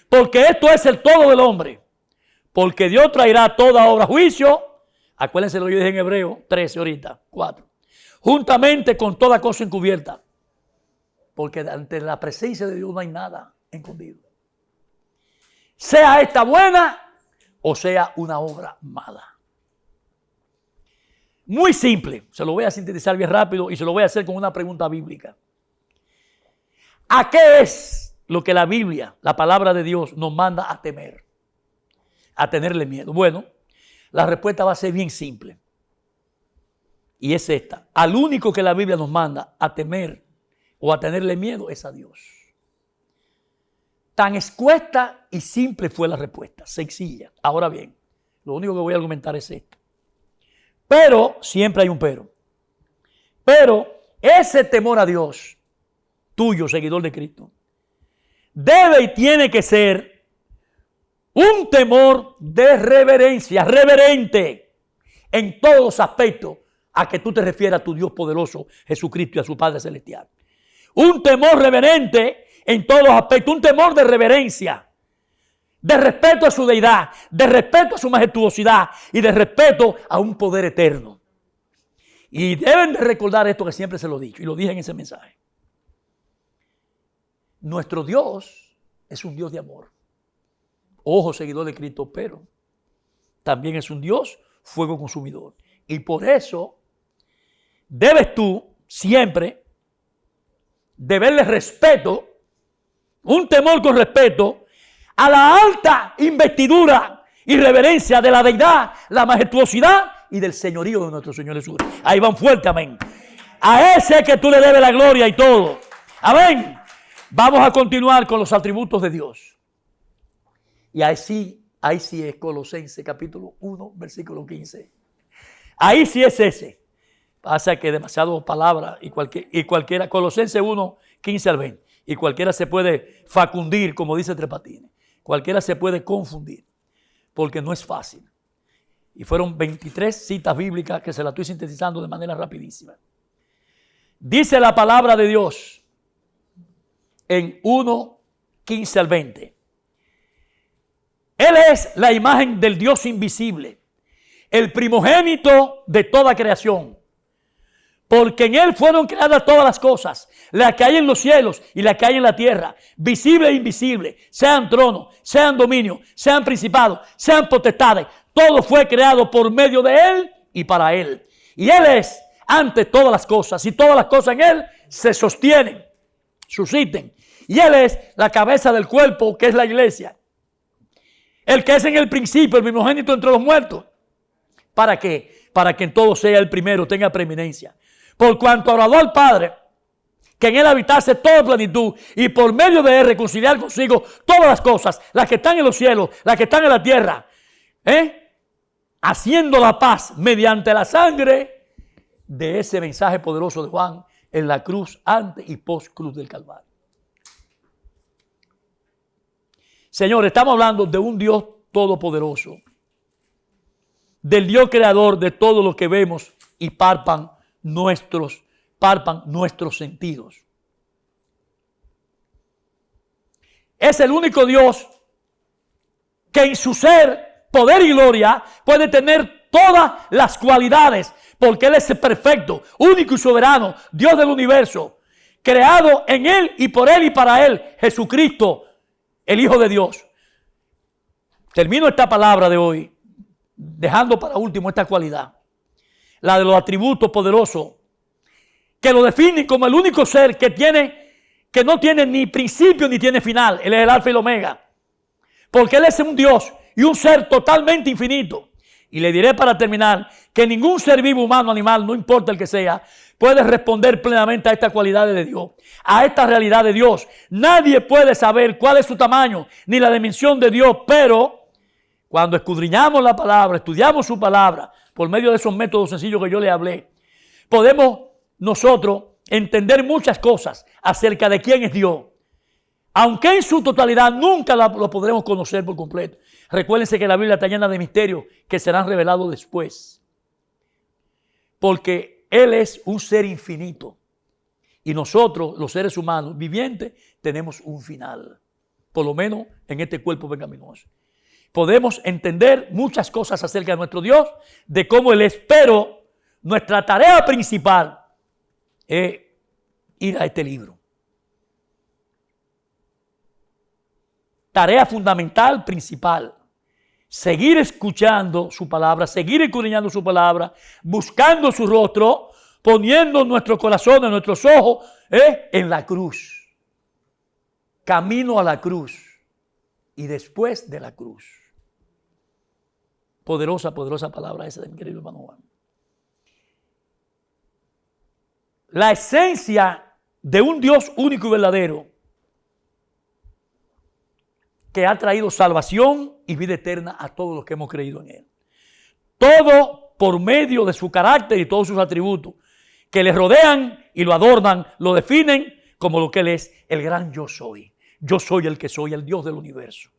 Porque esto es el todo del hombre. Porque Dios traerá toda obra a juicio. Acuérdense lo que yo dije en Hebreo 13 ahorita, 4. Juntamente con toda cosa encubierta. Porque ante la presencia de Dios no hay nada escondido. Sea esta buena o sea una obra mala. Muy simple. Se lo voy a sintetizar bien rápido y se lo voy a hacer con una pregunta bíblica. ¿A qué es lo que la Biblia, la palabra de Dios, nos manda a temer? A tenerle miedo. Bueno, la respuesta va a ser bien simple. Y es esta. Al único que la Biblia nos manda a temer o a tenerle miedo es a Dios. Tan escueta y simple fue la respuesta. Sencilla. Ahora bien, lo único que voy a argumentar es esto. Pero, siempre hay un pero. Pero ese temor a Dios, tuyo, seguidor de Cristo, debe y tiene que ser un temor de reverencia, reverente en todos los aspectos a que tú te refieras a tu Dios poderoso, Jesucristo y a su Padre Celestial. Un temor reverente en todos los aspectos, un temor de reverencia, de respeto a su deidad, de respeto a su majestuosidad y de respeto a un poder eterno. Y deben de recordar esto que siempre se lo he dicho y lo dije en ese mensaje. Nuestro Dios es un Dios de amor. Ojo, seguidor de Cristo, pero también es un Dios fuego consumidor. Y por eso debes tú siempre deberle respeto, un temor con respeto a la alta investidura y reverencia de la deidad, la majestuosidad y del señorío de nuestro Señor Jesús. Ahí van fuerte, amén. A ese que tú le debes la gloria y todo. Amén. Vamos a continuar con los atributos de Dios. Y ahí sí es Colosenses capítulo 1, versículo 15. Ahí sí es ese. Pasa que demasiado palabra y cualquiera, Colosenses 1, 15 al 20. Y cualquiera se puede facundir, como dice Tres Patines. Cualquiera se puede confundir, porque no es fácil. Y fueron 23 citas bíblicas que se las estoy sintetizando de manera rapidísima. Dice la palabra de Dios en 1, 15 al 20. Él es la imagen del Dios invisible, el primogénito de toda creación. Porque en Él fueron creadas todas las cosas, las que hay en los cielos y las que hay en la tierra, visible e invisible, sean tronos, sean dominios, sean principados, sean potestades. Todo fue creado por medio de Él y para Él. Y Él es ante todas las cosas, y todas las cosas en Él se sostienen, subsisten. Y Él es la cabeza del cuerpo, que es la iglesia. El que es en el principio, el primogénito entre los muertos. ¿Para qué? Para que en todo sea el primero, tenga preeminencia. Por cuanto agradó al Padre, que en Él habitase toda plenitud, y por medio de Él reconciliar consigo todas las cosas, las que están en los cielos, las que están en la tierra, haciendo la paz mediante la sangre de ese mensaje poderoso de Juan en la cruz, antes y post cruz del Calvario. Señor, estamos hablando de un Dios todopoderoso, del Dios creador de todo lo que vemos y palpan nuestros sentidos. Es el único Dios que en su ser, poder y gloria puede tener todas las cualidades, porque Él es perfecto, único y soberano, Dios del universo, creado en Él y por Él y para Él, Jesucristo, el Hijo de Dios. Termino esta palabra de hoy dejando para último esta cualidad, la de los atributos poderosos, que lo definen como el único ser que no tiene ni principio ni tiene final. Él es el alfa y el omega, porque Él es un Dios y un ser totalmente infinito. Y le diré para terminar que ningún ser vivo, humano, animal, no importa el que sea, puede responder plenamente a estas cualidades de Dios, a esta realidad de Dios. Nadie puede saber cuál es su tamaño ni la dimensión de Dios, pero cuando escudriñamos la palabra, estudiamos su palabra, por medio de esos métodos sencillos que yo le hablé, podemos nosotros entender muchas cosas acerca de quién es Dios. Aunque en su totalidad nunca lo podremos conocer por completo. Recuérdense que la Biblia está llena de misterios que serán revelados después. Porque Él es un ser infinito. Y nosotros, los seres humanos vivientes, tenemos un final. Por lo menos en este cuerpo pecaminoso. Podemos entender muchas cosas acerca de nuestro Dios, de cómo Él es, pero nuestra tarea principal es ir a este libro. Tarea fundamental, principal. Seguir escuchando su palabra, seguir escudriñando su palabra, buscando su rostro, poniendo nuestro corazón, nuestros ojos en la cruz. Camino a la cruz y después de la cruz. Poderosa, poderosa palabra esa de mi querido hermano Juan. La esencia de un Dios único y verdadero que ha traído salvación y vida eterna a todos los que hemos creído en Él. Todo por medio de su carácter y todos sus atributos que le rodean y lo adornan, lo definen como lo que Él es, el gran yo soy. Yo soy el que soy, el Dios del universo.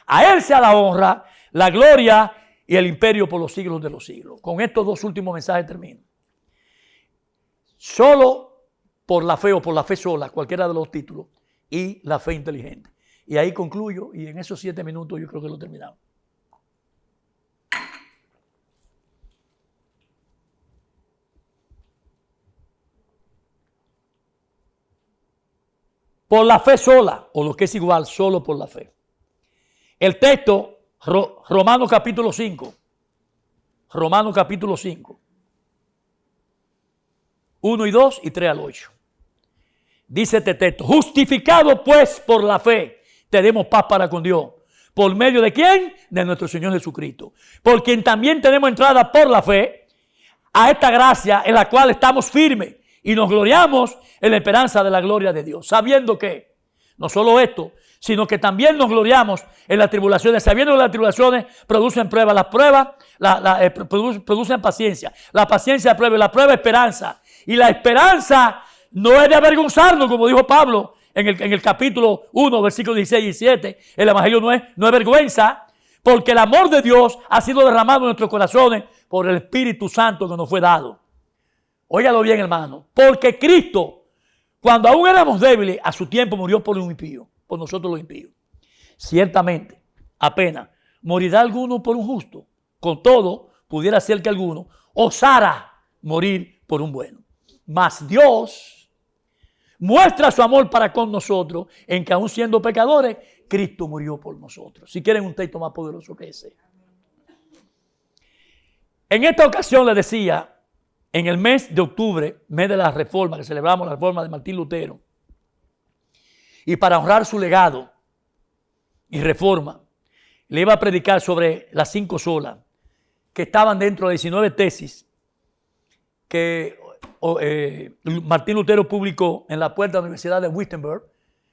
A Él sea la honra, la gloria y el imperio por los siglos de los siglos. Con estos dos últimos mensajes termino. Solo por la fe o por la fe sola, cualquiera de los títulos, y la fe inteligente. Y ahí concluyo, y en esos 7 minutos yo creo que lo terminamos. Por la fe sola, o lo que es igual, solo por la fe. El texto, Romanos capítulo 5. Romanos capítulo 5. 1 y 2 y 3 al 8. Dice este texto: justificado pues por la fe, tenemos paz para con Dios. ¿Por medio de quién? De nuestro Señor Jesucristo. Por quien también tenemos entrada por la fe a esta gracia en la cual estamos firmes y nos gloriamos en la esperanza de la gloria de Dios. Sabiendo que, no solo esto, sino que también nos gloriamos en las tribulaciones, sabiendo que las tribulaciones producen pruebas, las pruebas producen paciencia, la paciencia prueba, y la prueba esperanza. Y la esperanza no es de avergonzarnos, como dijo Pablo en el capítulo 1, versículos 16 y 17. El evangelio no es vergüenza, porque el amor de Dios ha sido derramado en nuestros corazones por el Espíritu Santo que nos fue dado. Óigalo bien, hermano, porque Cristo, cuando aún éramos débiles, a su tiempo murió por un impío, por nosotros los impíos. Ciertamente, apenas morirá alguno por un justo. Con todo, pudiera ser que alguno osara morir por un bueno. Mas Dios muestra su amor para con nosotros en que aún siendo pecadores, Cristo murió por nosotros. Si quieren un texto más poderoso que ese. En esta ocasión le decía, en el mes de octubre, mes de la reforma, que celebramos la reforma de Martín Lutero, y para honrar su legado y reforma, le iba a predicar sobre las 5 solas que estaban dentro de 19 tesis que Martín Lutero publicó en la puerta de la Universidad de Wittenberg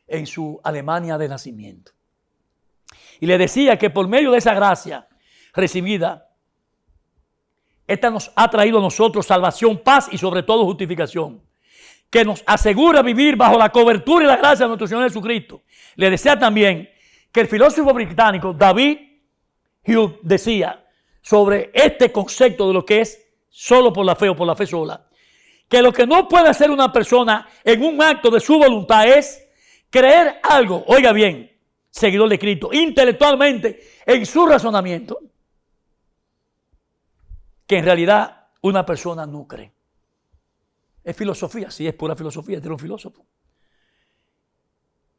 en su Alemania de nacimiento. Y le decía que por medio de esa gracia recibida, esta nos ha traído a nosotros salvación, paz y sobre todo justificación, que nos asegura vivir bajo la cobertura y la gracia de nuestro Señor Jesucristo. Le decía también que el filósofo británico David Hume decía sobre este concepto de lo que es solo por la fe o por la fe sola, que lo que no puede hacer una persona en un acto de su voluntad es creer algo, oiga bien, seguidor de Cristo, intelectualmente en su razonamiento, que en realidad una persona no cree. Es filosofía, sí, es pura filosofía, este era un filósofo.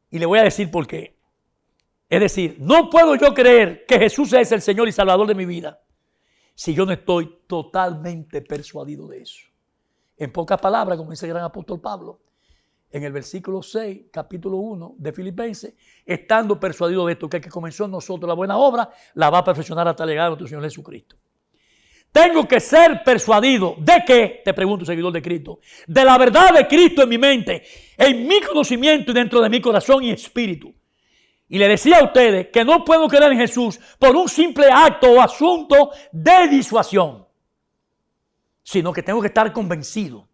Y le voy a decir por qué. Es decir, no puedo yo creer que Jesús es el Señor y Salvador de mi vida si yo no estoy totalmente persuadido de eso. En pocas palabras, como dice el gran apóstol Pablo, en el versículo 6, capítulo 1 de Filipenses, estando persuadido de esto, que el que comenzó en nosotros la buena obra, la va a perfeccionar hasta llegar a nuestro Señor Jesucristo. Tengo que ser persuadido ¿de qué? Te pregunto, seguidor de Cristo. De la verdad de Cristo en mi mente, en mi conocimiento y dentro de mi corazón y espíritu. Y le decía a ustedes que no puedo creer en Jesús por un simple acto o asunto de disuasión, sino que tengo que estar convencido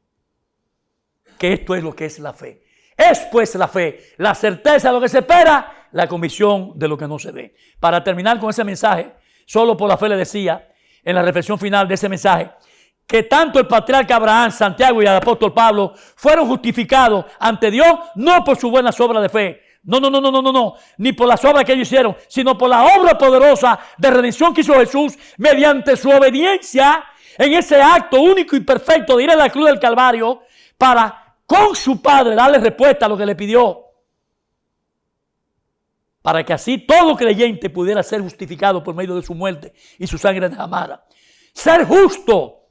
que esto es lo que es la fe. Es pues la fe, la certeza de lo que se espera, la convicción de lo que no se ve. Para terminar con ese mensaje, solo por la fe le decía, en la reflexión final de ese mensaje, que tanto el patriarca Abraham, Santiago y el apóstol Pablo fueron justificados ante Dios, no por su buena obra de fe, no, ni por las obras que ellos hicieron, sino por la obra poderosa de redención que hizo Jesús mediante su obediencia en ese acto único y perfecto de ir a la cruz del Calvario para con su Padre darle respuesta a lo que le pidió, para que así todo creyente pudiera ser justificado por medio de su muerte y su sangre derramada, ser justo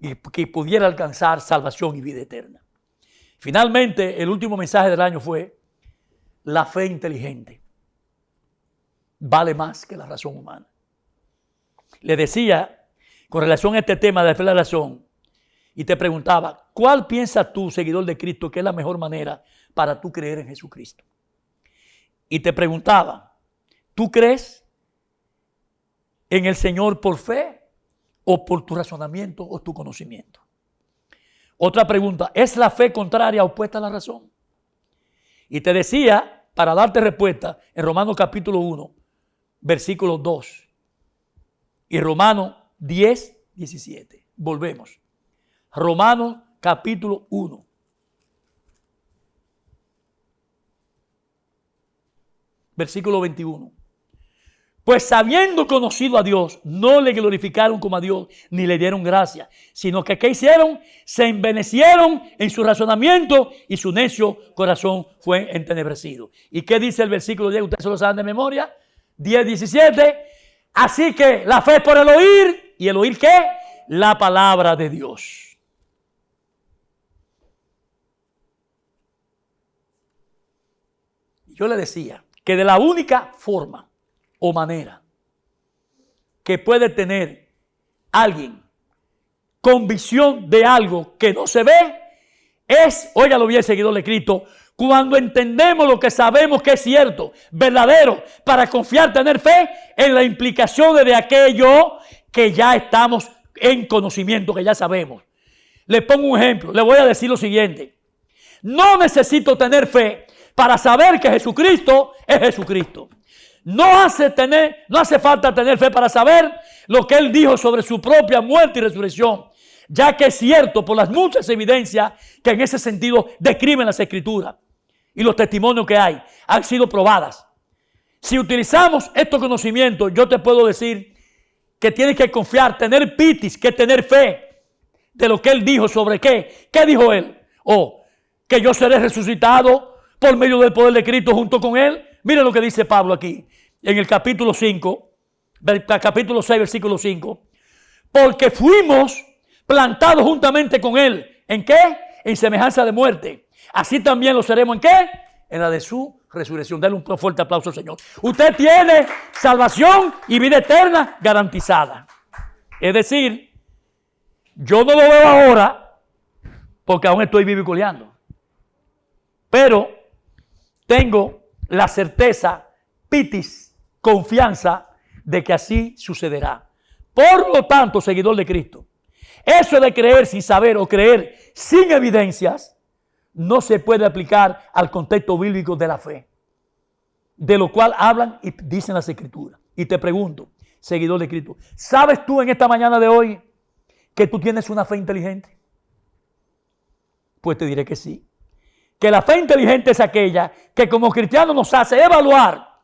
y que pudiera alcanzar salvación y vida eterna. Finalmente, el último mensaje del año fue: la fe inteligente vale más que la razón humana. Le decía, con relación a este tema de la fe y la razón, y te preguntaba, ¿cuál piensas tú, seguidor de Cristo, que es la mejor manera para tú creer en Jesucristo? Y te preguntaba, ¿tú crees en el Señor por fe o por tu razonamiento o tu conocimiento? Otra pregunta, ¿es la fe contraria o opuesta a la razón? Y te decía, para darte respuesta, en Romanos capítulo 1, versículo 2 y Romanos 10, 17. Volvemos. Romanos capítulo 1. Versículo 21. Pues habiendo conocido a Dios, no le glorificaron como a Dios, ni le dieron gracia, sino que ¿qué hicieron? Se envanecieron en su razonamiento y su necio corazón fue entenebrecido. ¿Y qué dice el versículo 10? Ustedes se lo saben de memoria. 10, 17. Así que la fe es por el oír. ¿Y el oír qué? La palabra de Dios. Yo le decía que de la única forma o manera que puede tener alguien convicción de algo que no se ve es, óigalo bien, seguidor de Cristo, cuando entendemos lo que sabemos que es cierto, verdadero, para confiar, tener fe en las implicaciones de aquello que ya estamos en conocimiento, que ya sabemos. Le pongo un ejemplo, le voy a decir lo siguiente. No necesito tener fe para saber que Jesucristo es Jesucristo. No hace falta tener fe para saber lo que Él dijo sobre su propia muerte y resurrección, ya que es cierto por las muchas evidencias que en ese sentido describen las Escrituras y los testimonios que hay, han sido probadas. Si utilizamos estos conocimientos, yo te puedo decir que tienes que confiar, tener pitis, que tener fe de lo que Él dijo sobre qué. ¿Qué dijo Él? Que yo seré resucitado por medio del poder de Cristo junto con Él. Mira lo que dice Pablo aquí, en el capítulo 5, capítulo 6, versículo 5. Porque fuimos plantados juntamente con Él. ¿En qué? En semejanza de muerte. Así también lo seremos ¿en qué? En la de su resurrección. Dale un fuerte aplauso al Señor. Usted tiene salvación y vida eterna garantizada. Es decir, yo no lo veo ahora porque aún estoy vivo y coleando. Pero tengo la certeza, pitis, confianza de que así sucederá. Por lo tanto, seguidor de Cristo, eso de creer sin saber o creer sin evidencias no se puede aplicar al contexto bíblico de la fe, de lo cual hablan y dicen las Escrituras. Y te pregunto, seguidor de Cristo, ¿sabes tú en esta mañana de hoy que tú tienes una fe inteligente? Pues te diré que sí. Que la fe inteligente es aquella que como cristianos nos hace evaluar.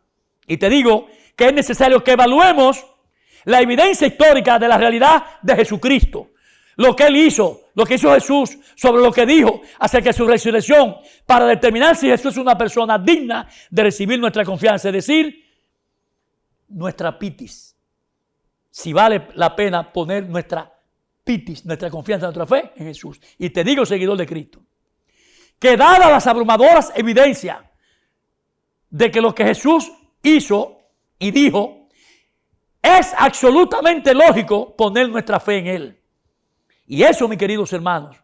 Y te digo que es necesario que evaluemos la evidencia histórica de la realidad de Jesucristo. Lo que Él hizo, lo que hizo Jesús sobre lo que dijo acerca de su resurrección, para determinar si Jesús es una persona digna de recibir nuestra confianza, es decir, nuestra pitis. Si vale la pena poner nuestra pitis, nuestra confianza, nuestra fe en Jesús. Y te digo, seguidor de Cristo, que dadas las abrumadoras evidencias de que lo que Jesús hizo y dijo, es absolutamente lógico poner nuestra fe en Él. Y eso, mis queridos hermanos,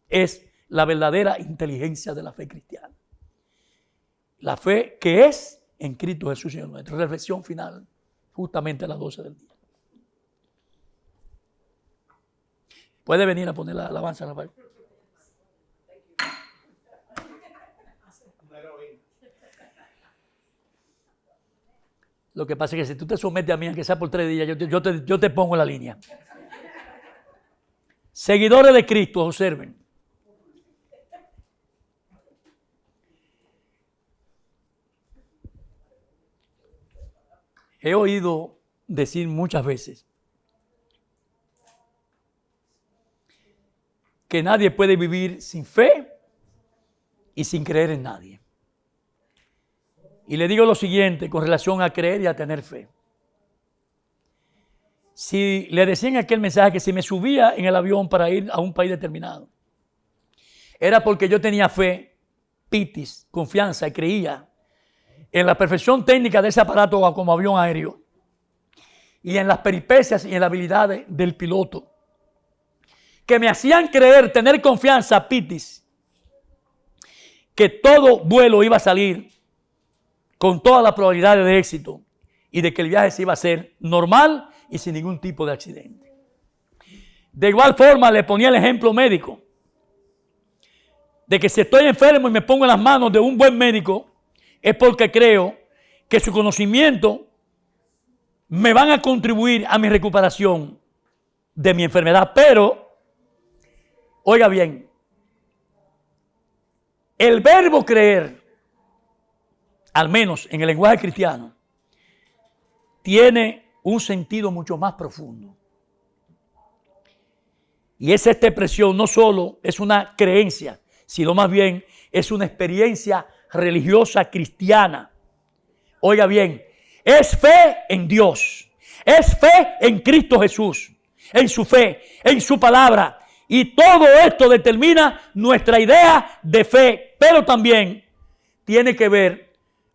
es la verdadera inteligencia de la fe cristiana. La fe que es en Cristo Jesús, Señor nuestro. Reflexión final, justamente a las 12 del día. Puede venir a poner la alabanza, Rafael. Lo que pasa es que si tú te sometes a mí, aunque sea por 3 días, yo te pongo en la línea. Seguidores de Cristo, observen. He oído decir muchas veces que nadie puede vivir sin fe y sin creer en nadie. Y le digo lo siguiente con relación a creer y a tener fe. Si le decían aquel mensaje que si me subía en el avión para ir a un país determinado, era porque yo tenía fe, pitis, confianza y creía en la perfección técnica de ese aparato como avión aéreo y en las peripecias y en la habilidad del piloto, que me hacían creer, tener confianza, pitis, que todo vuelo iba a salir con todas las probabilidades de éxito y de que el viaje se iba a hacer normal y sin ningún tipo de accidente. De igual forma le ponía el ejemplo médico, de que si estoy enfermo y me pongo en las manos de un buen médico, es porque creo que su conocimiento me van a contribuir a mi recuperación de mi enfermedad. Pero, oiga bien, el verbo creer, al menos en el lenguaje cristiano, tiene un sentido mucho más profundo. Y esta expresión no solo es una creencia, sino más bien es una experiencia religiosa cristiana. Oiga bien, es fe en Dios, es fe en Cristo Jesús, en su fe, en su palabra. Y todo esto determina nuestra idea de fe, pero también tiene que ver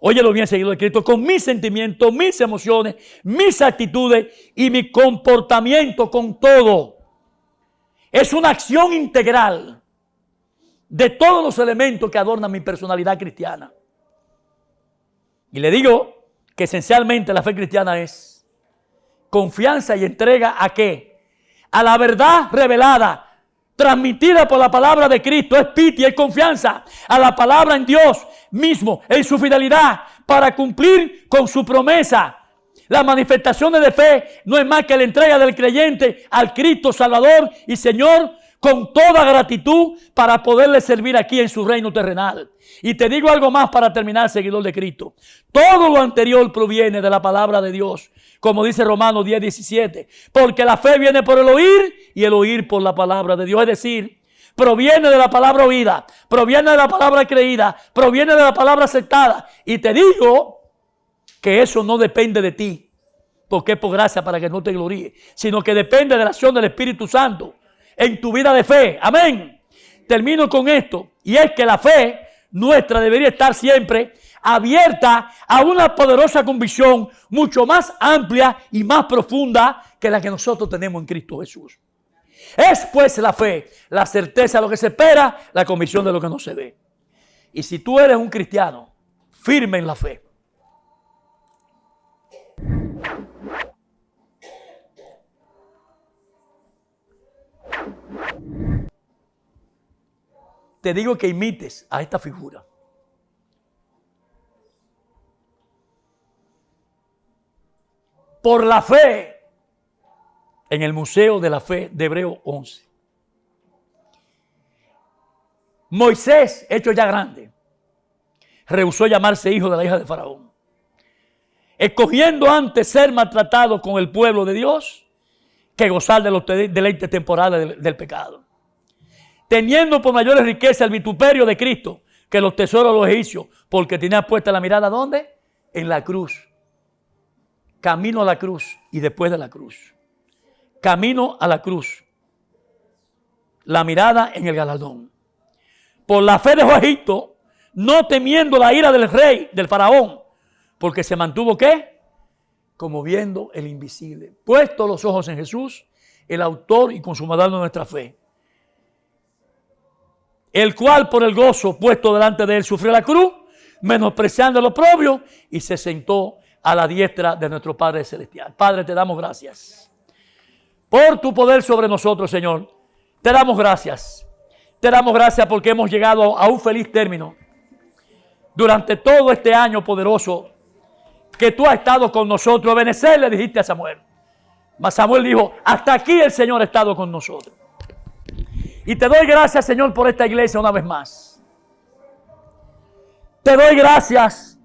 óyelo bien, seguidor de Cristo, con mis sentimientos, mis emociones, mis actitudes y mi comportamiento con todo. Es una acción integral de todos los elementos que adornan mi personalidad cristiana. Y le digo que esencialmente la fe cristiana es confianza y entrega ¿a qué? A la verdad revelada, transmitida por la palabra de Cristo. Es pitia, es confianza a la palabra en Dios mismo, en su fidelidad, para cumplir con su promesa. Las manifestaciones de fe no es más que la entrega del creyente al Cristo Salvador y Señor con toda gratitud para poderle servir aquí en su reino terrenal. Y te digo algo más para terminar, seguidor de Cristo. Todo lo anterior proviene de la palabra de Dios, como dice Romanos 10:17. Porque la fe viene por el oír y el oír por la palabra de Dios. Es decir, proviene de la palabra oída, proviene de la palabra creída, proviene de la palabra aceptada. Y te digo que eso no depende de ti, porque es por gracia para que no te gloríes, sino que depende de la acción del Espíritu Santo en tu vida de fe. Amén. Termino con esto, y es que la fe nuestra debería estar siempre abierta a una poderosa convicción mucho más amplia y más profunda que la que nosotros tenemos en Cristo Jesús. Es pues la fe, la certeza de lo que se espera, la convicción de lo que no se ve. Y si tú eres un cristiano firme en la fe, te digo que imites a esta figura. Por la fe, en el Museo de la Fe de Hebreos 11. Moisés, hecho ya grande, rehusó llamarse hijo de la hija de Faraón, escogiendo antes ser maltratado con el pueblo de Dios que gozar de los deleites temporales del pecado, teniendo por mayores riquezas el vituperio de Cristo que los tesoros de los egipcios, porque tenía puesta la mirada ¿dónde? En la cruz. Camino a la cruz y después de la cruz. Camino a la cruz. La mirada en el galardón. Por la fe dejó Egipto, no temiendo la ira del rey, del faraón, porque se mantuvo ¿qué? Como viendo el invisible. Puesto los ojos en Jesús, el autor y consumador de nuestra fe, el cual por el gozo puesto delante de él sufrió la cruz, menospreciando lo propio, y se sentó a la diestra de nuestro Padre Celestial. Padre, te damos gracias por tu poder sobre nosotros, Señor. Te damos gracias. Te damos gracias porque hemos llegado a un feliz término. Durante todo este año poderoso que tú has estado con nosotros. Ebenezer, le dijiste a Samuel. Mas Samuel dijo, hasta aquí el Señor ha estado con nosotros. Y te doy gracias, Señor, por esta iglesia una vez más. Te doy gracias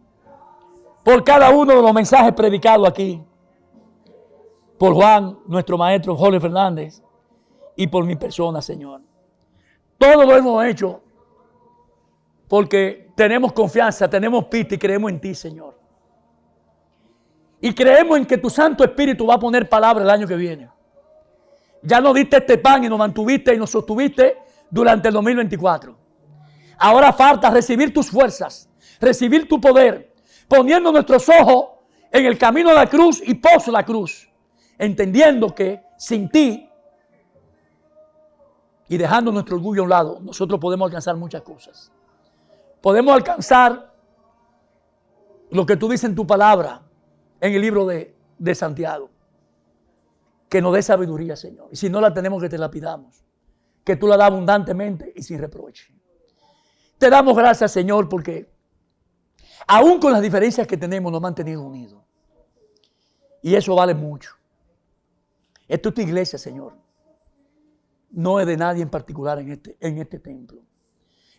por cada uno de los mensajes predicados aquí. Por Juan, nuestro maestro Jorge Fernández, y por mi persona, Señor. Todo lo hemos hecho porque tenemos confianza, tenemos pista y creemos en ti, Señor. Y creemos en que tu Santo Espíritu va a poner palabra el año que viene. Ya nos diste este pan y nos mantuviste y nos sostuviste durante el 2024. Ahora falta recibir tus fuerzas, recibir tu poder, poniendo nuestros ojos en el camino de la cruz y pos la cruz, entendiendo que sin ti y dejando nuestro orgullo a un lado, nosotros podemos alcanzar muchas cosas. Podemos alcanzar lo que tú dices en tu palabra, en el libro de Santiago. Que nos dé sabiduría, Señor. Y si no la tenemos, que te la pidamos. Que tú la das abundantemente y sin reproche. Te damos gracias, Señor, porque aún con las diferencias que tenemos, nos ha mantenido unidos. Y eso vale mucho. Esto es tu iglesia, Señor. No es de nadie en particular en este templo.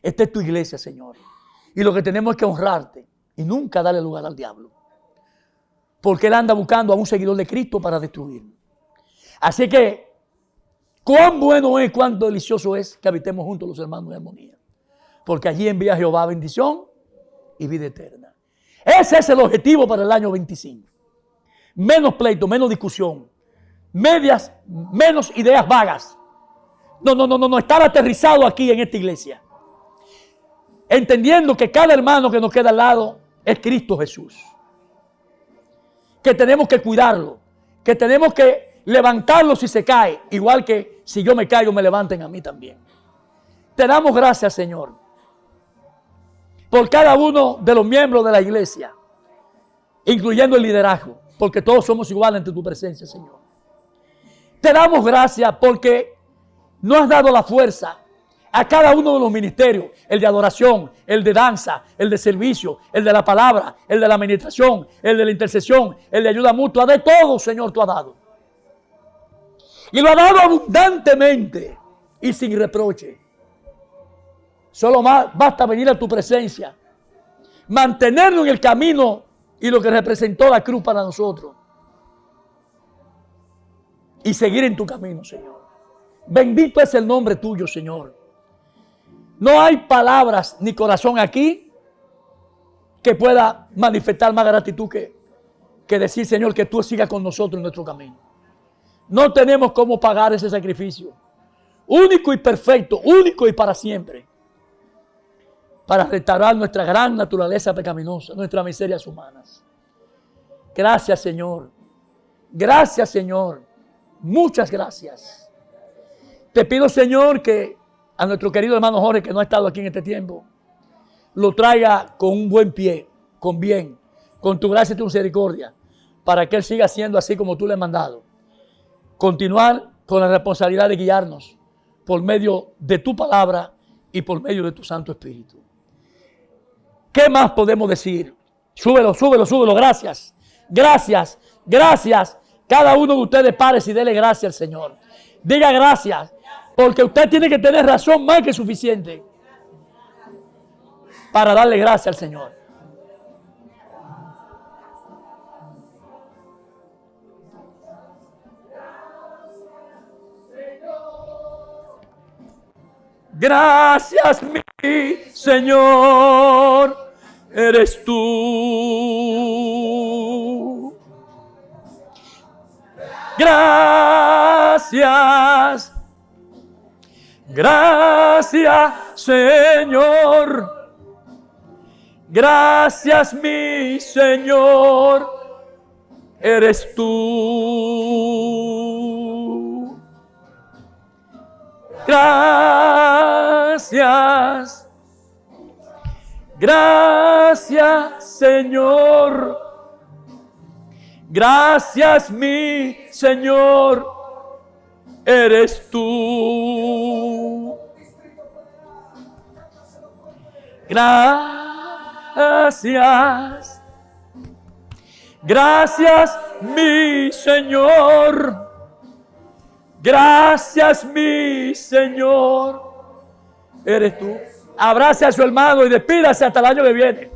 Esta es tu iglesia, Señor. Y lo que tenemos es que honrarte y nunca darle lugar al diablo. Porque él anda buscando a un seguidor de Cristo para destruirlo. Así que, cuán bueno es, cuán delicioso es que habitemos juntos los hermanos en armonía. Porque allí envía Jehová bendición y vida eterna. Ese es el objetivo para el año 25. Menos pleito, menos discusión. Menos ideas vagas. No, estar aterrizado aquí en esta iglesia. Entendiendo que cada hermano que nos queda al lado es Cristo Jesús. Que tenemos que cuidarlo, que tenemos que levantarlo si se cae, igual que si yo me caigo me levanten a mí también. Te damos gracias, Señor, por cada uno de los miembros de la iglesia, incluyendo el liderazgo, porque todos somos iguales ante tu presencia, Señor. Te damos gracias porque no has dado la fuerza a cada uno de los ministerios, el de adoración, el de danza, el de servicio, el de la palabra, el de la administración, el de la intercesión, el de ayuda mutua, de todo, Señor, tú has dado. Y lo has dado abundantemente y sin reproche. Solo basta venir a tu presencia, mantenernos en el camino y lo que representó la cruz para nosotros. Y seguir en tu camino, Señor. Bendito es el nombre tuyo, Señor. No hay palabras ni corazón aquí que pueda manifestar más gratitud que decir, Señor, que tú sigas con nosotros en nuestro camino. No tenemos cómo pagar ese sacrificio. Único y perfecto, único y para siempre. Para restaurar nuestra gran naturaleza pecaminosa, nuestras miserias humanas. Gracias, Señor. Gracias, Señor. Muchas gracias. Te pido, Señor, que a nuestro querido hermano Jorge, que no ha estado aquí en este tiempo, lo traiga con un buen pie, con bien, con tu gracia y tu misericordia, para que él siga siendo así como tú le has mandado. Continuar con la responsabilidad de guiarnos por medio de tu palabra y por medio de tu Santo Espíritu. ¿Qué más podemos decir? Súbelo, súbelo, súbelo. Gracias, gracias, gracias. Cada uno de ustedes párese y dele gracias al Señor. Diga gracias, porque usted tiene que tener razón más que suficiente para darle gracias al Señor. Gracias, mi Señor, eres tú. Gracias, gracias, Señor. Gracias, mi Señor, eres tú. Gracias, gracias, Señor. Gracias, mi Señor, eres tú. Gracias, gracias, mi Señor. Gracias, mi Señor, eres tú. Abrace a su hermano y despídase hasta el año que viene.